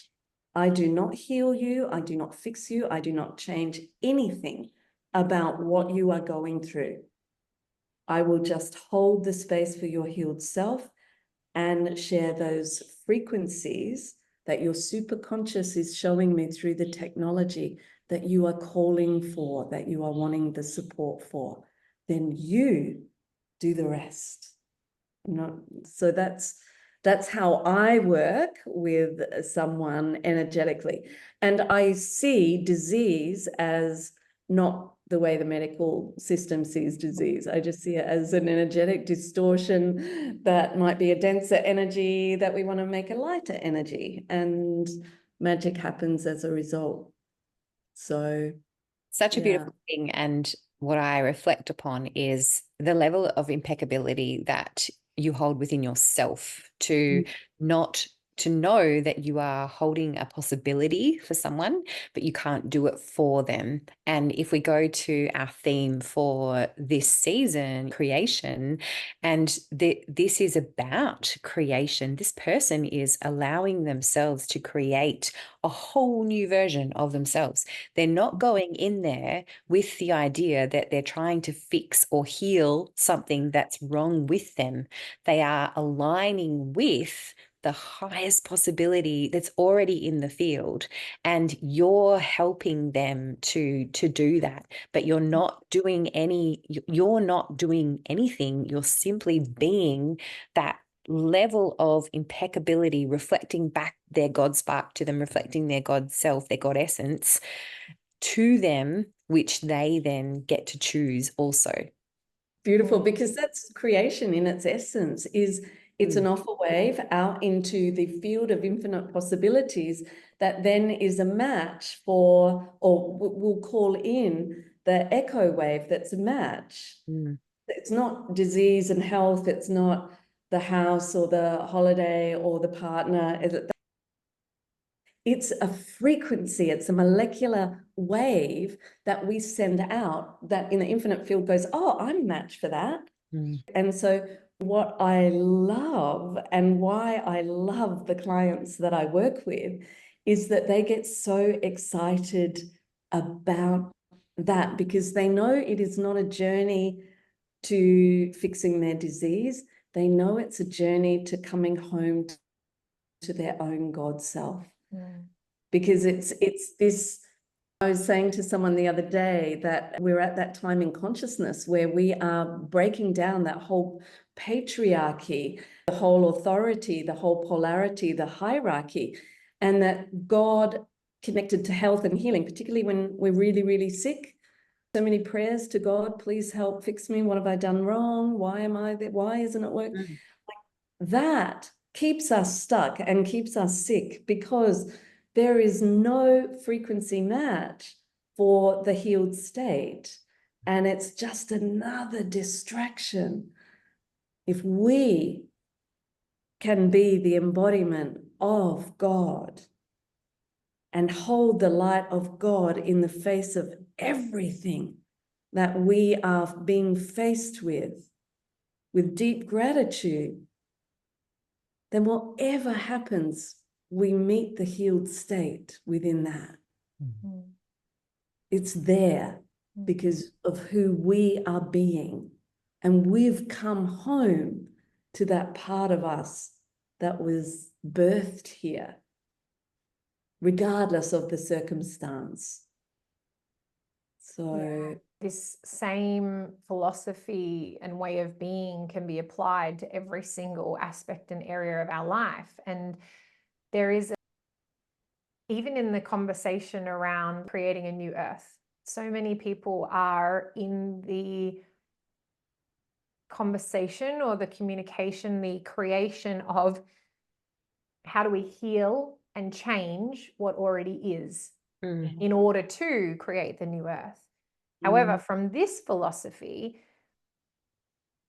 I do not heal you. I do not fix you. I do not change anything about what you are going through. I will just hold the space for your healed self and share those frequencies that your superconscious is showing me through the technology that you are calling for, that you are wanting the support for. Then you do the rest. So that's how I work with someone energetically. And I see disease as not the way the medical system sees disease. I just see it as an energetic distortion that might be a denser energy that we want to make a lighter energy, and magic happens as a result. So such a beautiful thing. And what I reflect upon is the level of impeccability that you hold within yourself to not to know that you are holding a possibility for someone, but you can't do it for them. And if we go to our theme for this season, creation, and this is about creation. This person is allowing themselves to create a whole new version of themselves. They're not going in there with the idea that they're trying to fix or heal something that's wrong with them. They are aligning with the highest possibility that's already in the field, and you're helping them to do that. But you're not doing anything. You're simply being that level of impeccability, reflecting back their God spark to them, reflecting their God self, their God essence to them, which they then get to choose also. Beautiful, because that's creation in its essence. It's an offer wave out into the field of infinite possibilities that then is a match for, or we'll call in the echo wave that's a match. It's not disease and health. It's not the house or the holiday or the partner. It's a frequency. It's a molecular wave that we send out that in the infinite field goes, oh, I'm a match for that. And so what I love and why I love the clients that I work with is that they get so excited about that, because they know it is not a journey to fixing their disease. They know it's a journey to coming home to their own God self. Because it's this. I was saying to someone the other day that we're at that time in consciousness where we are breaking down that whole patriarchy, the whole authority, the whole polarity, the hierarchy, and that God connected to health and healing, particularly when we're really, really sick. So many prayers to God, please help fix me. What have I done wrong? Why am I there? Why isn't it working? That keeps us stuck and keeps us sick, because there is no frequency match for the healed state. And it's just another distraction. If we can be the embodiment of God and hold the light of God in the face of everything that we are being faced with deep gratitude, then whatever happens, we meet the healed state within that. It's there because of who we are being. And we've come home to that part of us that was birthed here, regardless of the circumstance. So this same philosophy and way of being can be applied to every single aspect and area of our life. And there is, even in the conversation around creating a new earth, so many people are in the conversation or the communication, the creation of how do we heal and change what already is in order to create the new earth. However, from this philosophy,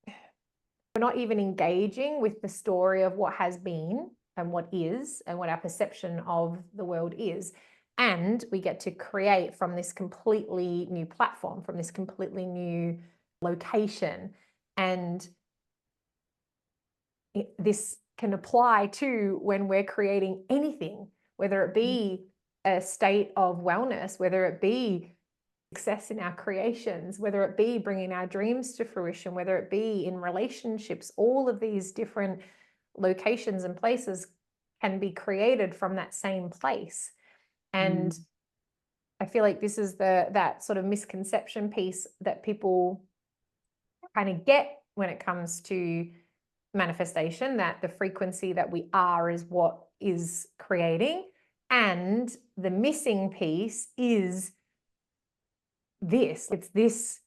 we're not even engaging with the story of what has been. what is and what our perception of the world is. And we get to create from this completely new platform, from this completely new location. And this can apply to when we're creating anything, whether it be a state of wellness, whether it be success in our creations, whether it be bringing our dreams to fruition, whether it be in relationships. All of these different locations and places can be created from that same place. And I feel like this is that sort of misconception piece that people kind of get when it comes to manifestation, that the frequency that we are is what is creating. And the missing piece is this. It's this,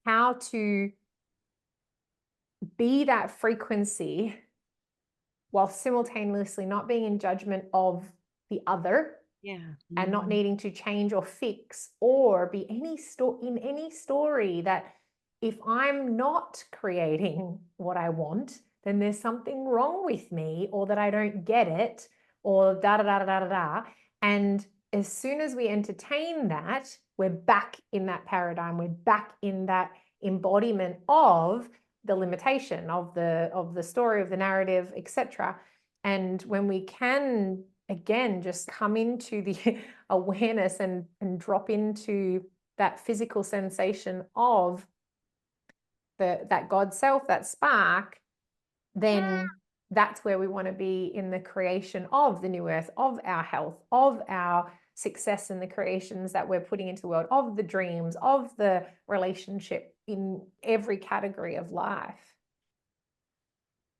how to be that frequency while simultaneously not being in judgment of the other, and not needing to change or fix or be in any story that if I'm not creating what I want, then there's something wrong with me, or that I don't get it, or da da da da da da. And as soon as we entertain that, we're back in that paradigm. We're back in that embodiment of the limitation of the story, of the narrative, etc. And when we can again just come into the awareness and drop into that physical sensation of that God self, that spark, then that's where we want to be in the creation of the new earth, of our health, of our success in the creations that we're putting into the world, of the dreams, of the relationship in every category of life.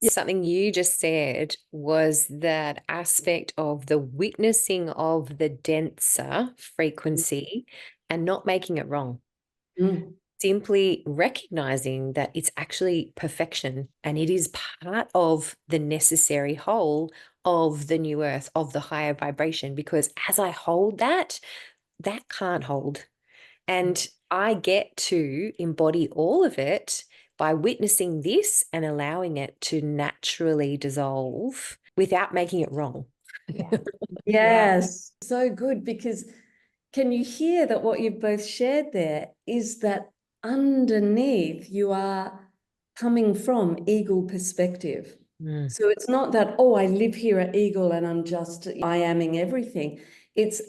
Something you just said was that aspect of the witnessing of the denser frequency and not making it wrong. Simply recognizing that it's actually perfection and it is part of the necessary whole of the new earth, of the higher vibration, because as I hold that can't hold. And I get to embody all of it by witnessing this and allowing it to naturally dissolve without making it wrong. Yes, so good, because can you hear that what you've both shared there is that underneath you are coming from eagle perspective. So it's not that, oh, I live here at Eagle and I'm just I aming everything. It's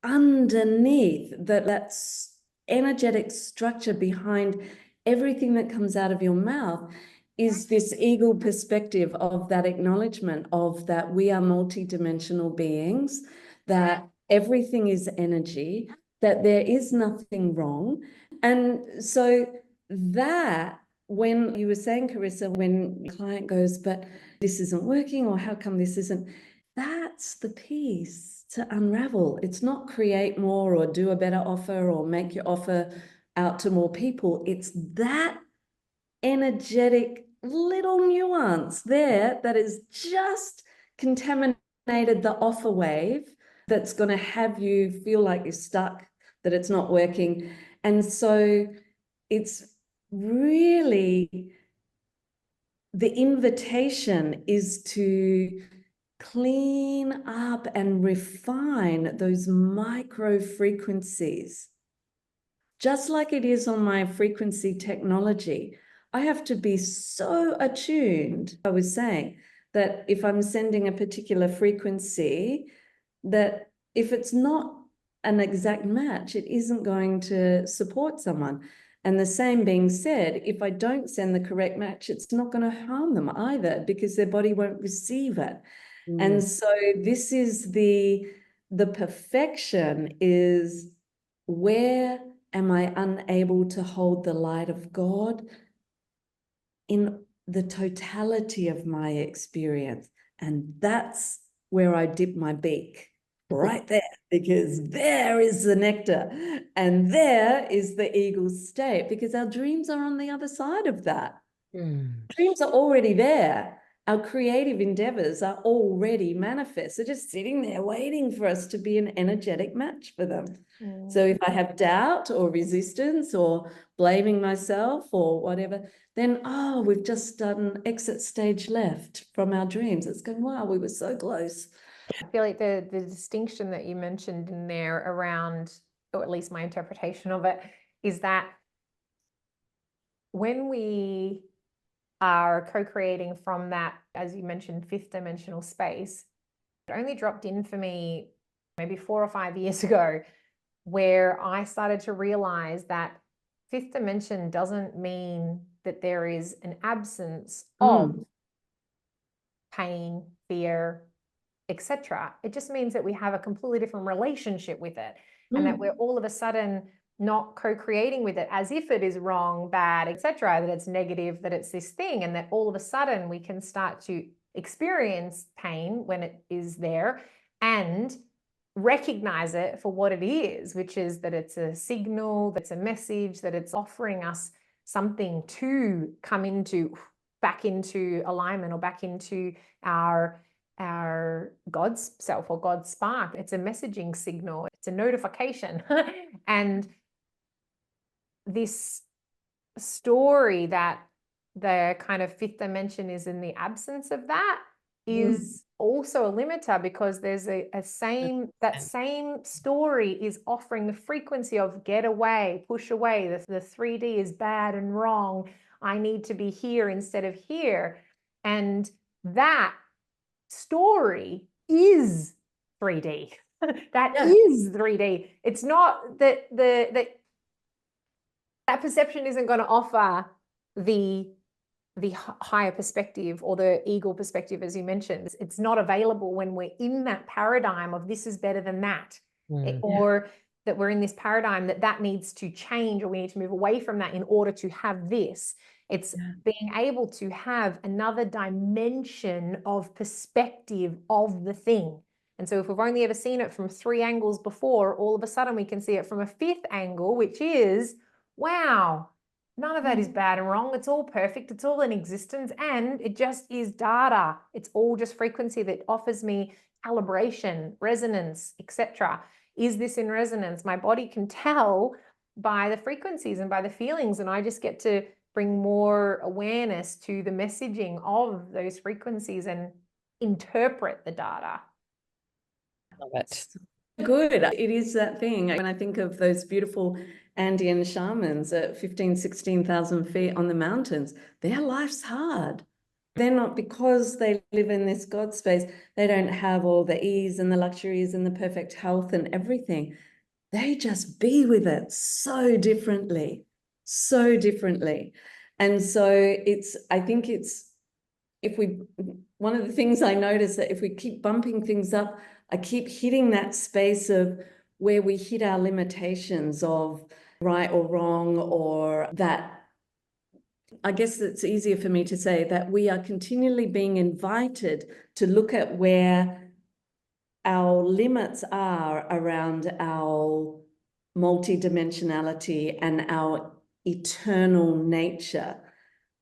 underneath that's energetic structure behind everything that comes out of your mouth is this eagle perspective of that acknowledgement of that we are multidimensional beings, that everything is energy, that there is nothing wrong. And so that, when you were saying, Carissa, when the client goes, but this isn't working, or how come this isn't, that's the piece to unravel. It's not create more or do a better offer or make your offer out to more people. It's that energetic little nuance there that is just contaminated the offer wave that's going to have you feel like you're stuck, that it's not working. And so it's really, the invitation is to clean up and refine those micro frequencies. Just like it is on my frequency technology, I have to be so attuned. I was saying that if I'm sending a particular frequency, that if it's not an exact match, it isn't going to support someone. And the same being said, if I don't send the correct match, it's not going to harm them either, because their body won't receive it. And so this is the perfection is, where am I unable to hold the light of God in the totality of my experience? And that's where I dip my beak, right there, because there is the nectar and there is the eagle's state, because our dreams are on the other side of that. Dreams are already there. our creative endeavors are already manifest. They're just sitting there waiting for us to be an energetic match for them. So if I have doubt or resistance or blaming myself or whatever, then, oh, we've just done exit stage left from our dreams. It's going, wow, we were so close. I feel like the distinction that you mentioned in there around, or at least my interpretation of it, is that when we are co-creating from that, as you mentioned, fifth dimensional space, it only dropped in for me maybe 4 or 5 years ago, where I started to realize that fifth dimension doesn't mean that there is an absence of pain, fear, etc. It just means that we have a completely different relationship with it, and that we're all of a sudden not co-creating with it as if it is wrong, bad, etc., that it's negative, that it's this thing, and that all of a sudden we can start to experience pain when it is there and recognize it for what it is, which is that it's a signal, that's a message, that it's offering us something to come into, back into alignment or back into our God's self or God's spark. It's a messaging signal, it's a notification. And this story that the kind of fifth dimension is in the absence of that is also a limiter, because there's that same story is offering the frequency of get away, push away, the 3D is bad and wrong, I need to be here instead of here. And that story is 3D. That is 3D. It's not that that perception isn't going to offer the higher perspective or the eagle perspective, as you mentioned. It's not available when we're in that paradigm of this is better than that, or that we're in this paradigm that needs to change, or we need to move away from that in order to have this. It's being able to have another dimension of perspective of the thing. And so if we've only ever seen it from 3 angles before, all of a sudden we can see it from a 5th angle, which is, wow, none of that is bad and wrong. It's all perfect. It's all in existence. And it just is data. It's all just frequency that offers me calibration, resonance, etc. Is this in resonance? My body can tell by the frequencies and by the feelings, and I just get to bring more awareness to the messaging of those frequencies and interpret the data. Love it. Good. It is that thing. When I think of those beautiful Andean shamans at 15,000, 16,000 feet on the mountains, their life's hard. They're not, because they live in this God space, they don't have all the ease and the luxuries and the perfect health and everything. They just be with it so differently. And so I think one of the things I notice that if we keep bumping things up, I keep hitting that space of where we hit our limitations of right or wrong, or that, I guess it's easier for me to say that we are continually being invited to look at where our limits are around our multidimensionality and our eternal nature.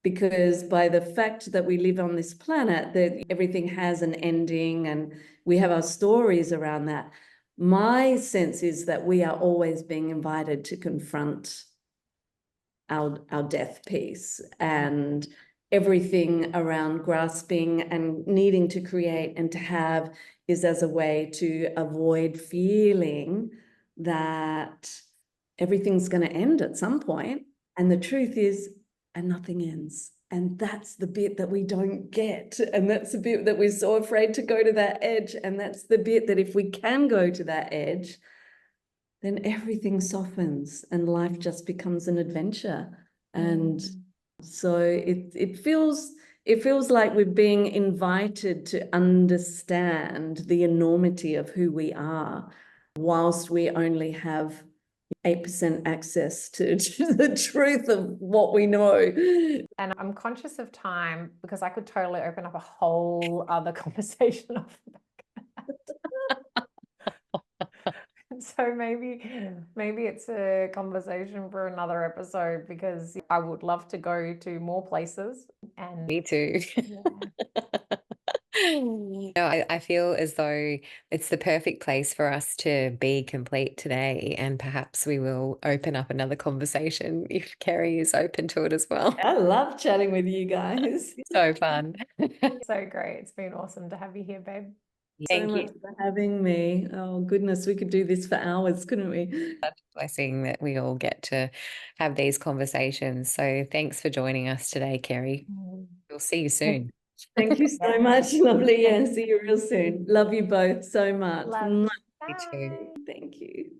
Because by the fact that we live on this planet, that everything has an ending and we have our stories around that, my sense is that we are always being invited to confront our death piece, and everything around grasping and needing to create and to have is as a way to avoid feeling that everything's going to end at some point. And the truth is, and nothing ends. And that's the bit that we don't get. And that's the bit that we're so afraid to go to that edge. And that's the bit that if we can go to that edge, then everything softens and life just becomes an adventure. And so it feels like we're being invited to understand the enormity of who we are, whilst we only have 8% access to the truth of what we know. And I'm conscious of time, because I could totally open up a whole other conversation off the back of that. So maybe it's a conversation for another episode, because I would love to go to more places and Me too. yeah. No, I feel as though it's the perfect place for us to be complete today, and perhaps we will open up another conversation if Kerri is open to it as well. I love chatting with you guys. So fun. So great. It's been awesome to have you here, babe. Thank So you. much for having me. Oh, goodness, we could do this for hours, couldn't we? Blessing that we all get to have these conversations. So thanks for joining us today, Kerri. We'll see you soon. Thank you so much. Lovely. Yeah, see you real soon. Love you both so much. Love. Mwah. You too. Bye. Thank you.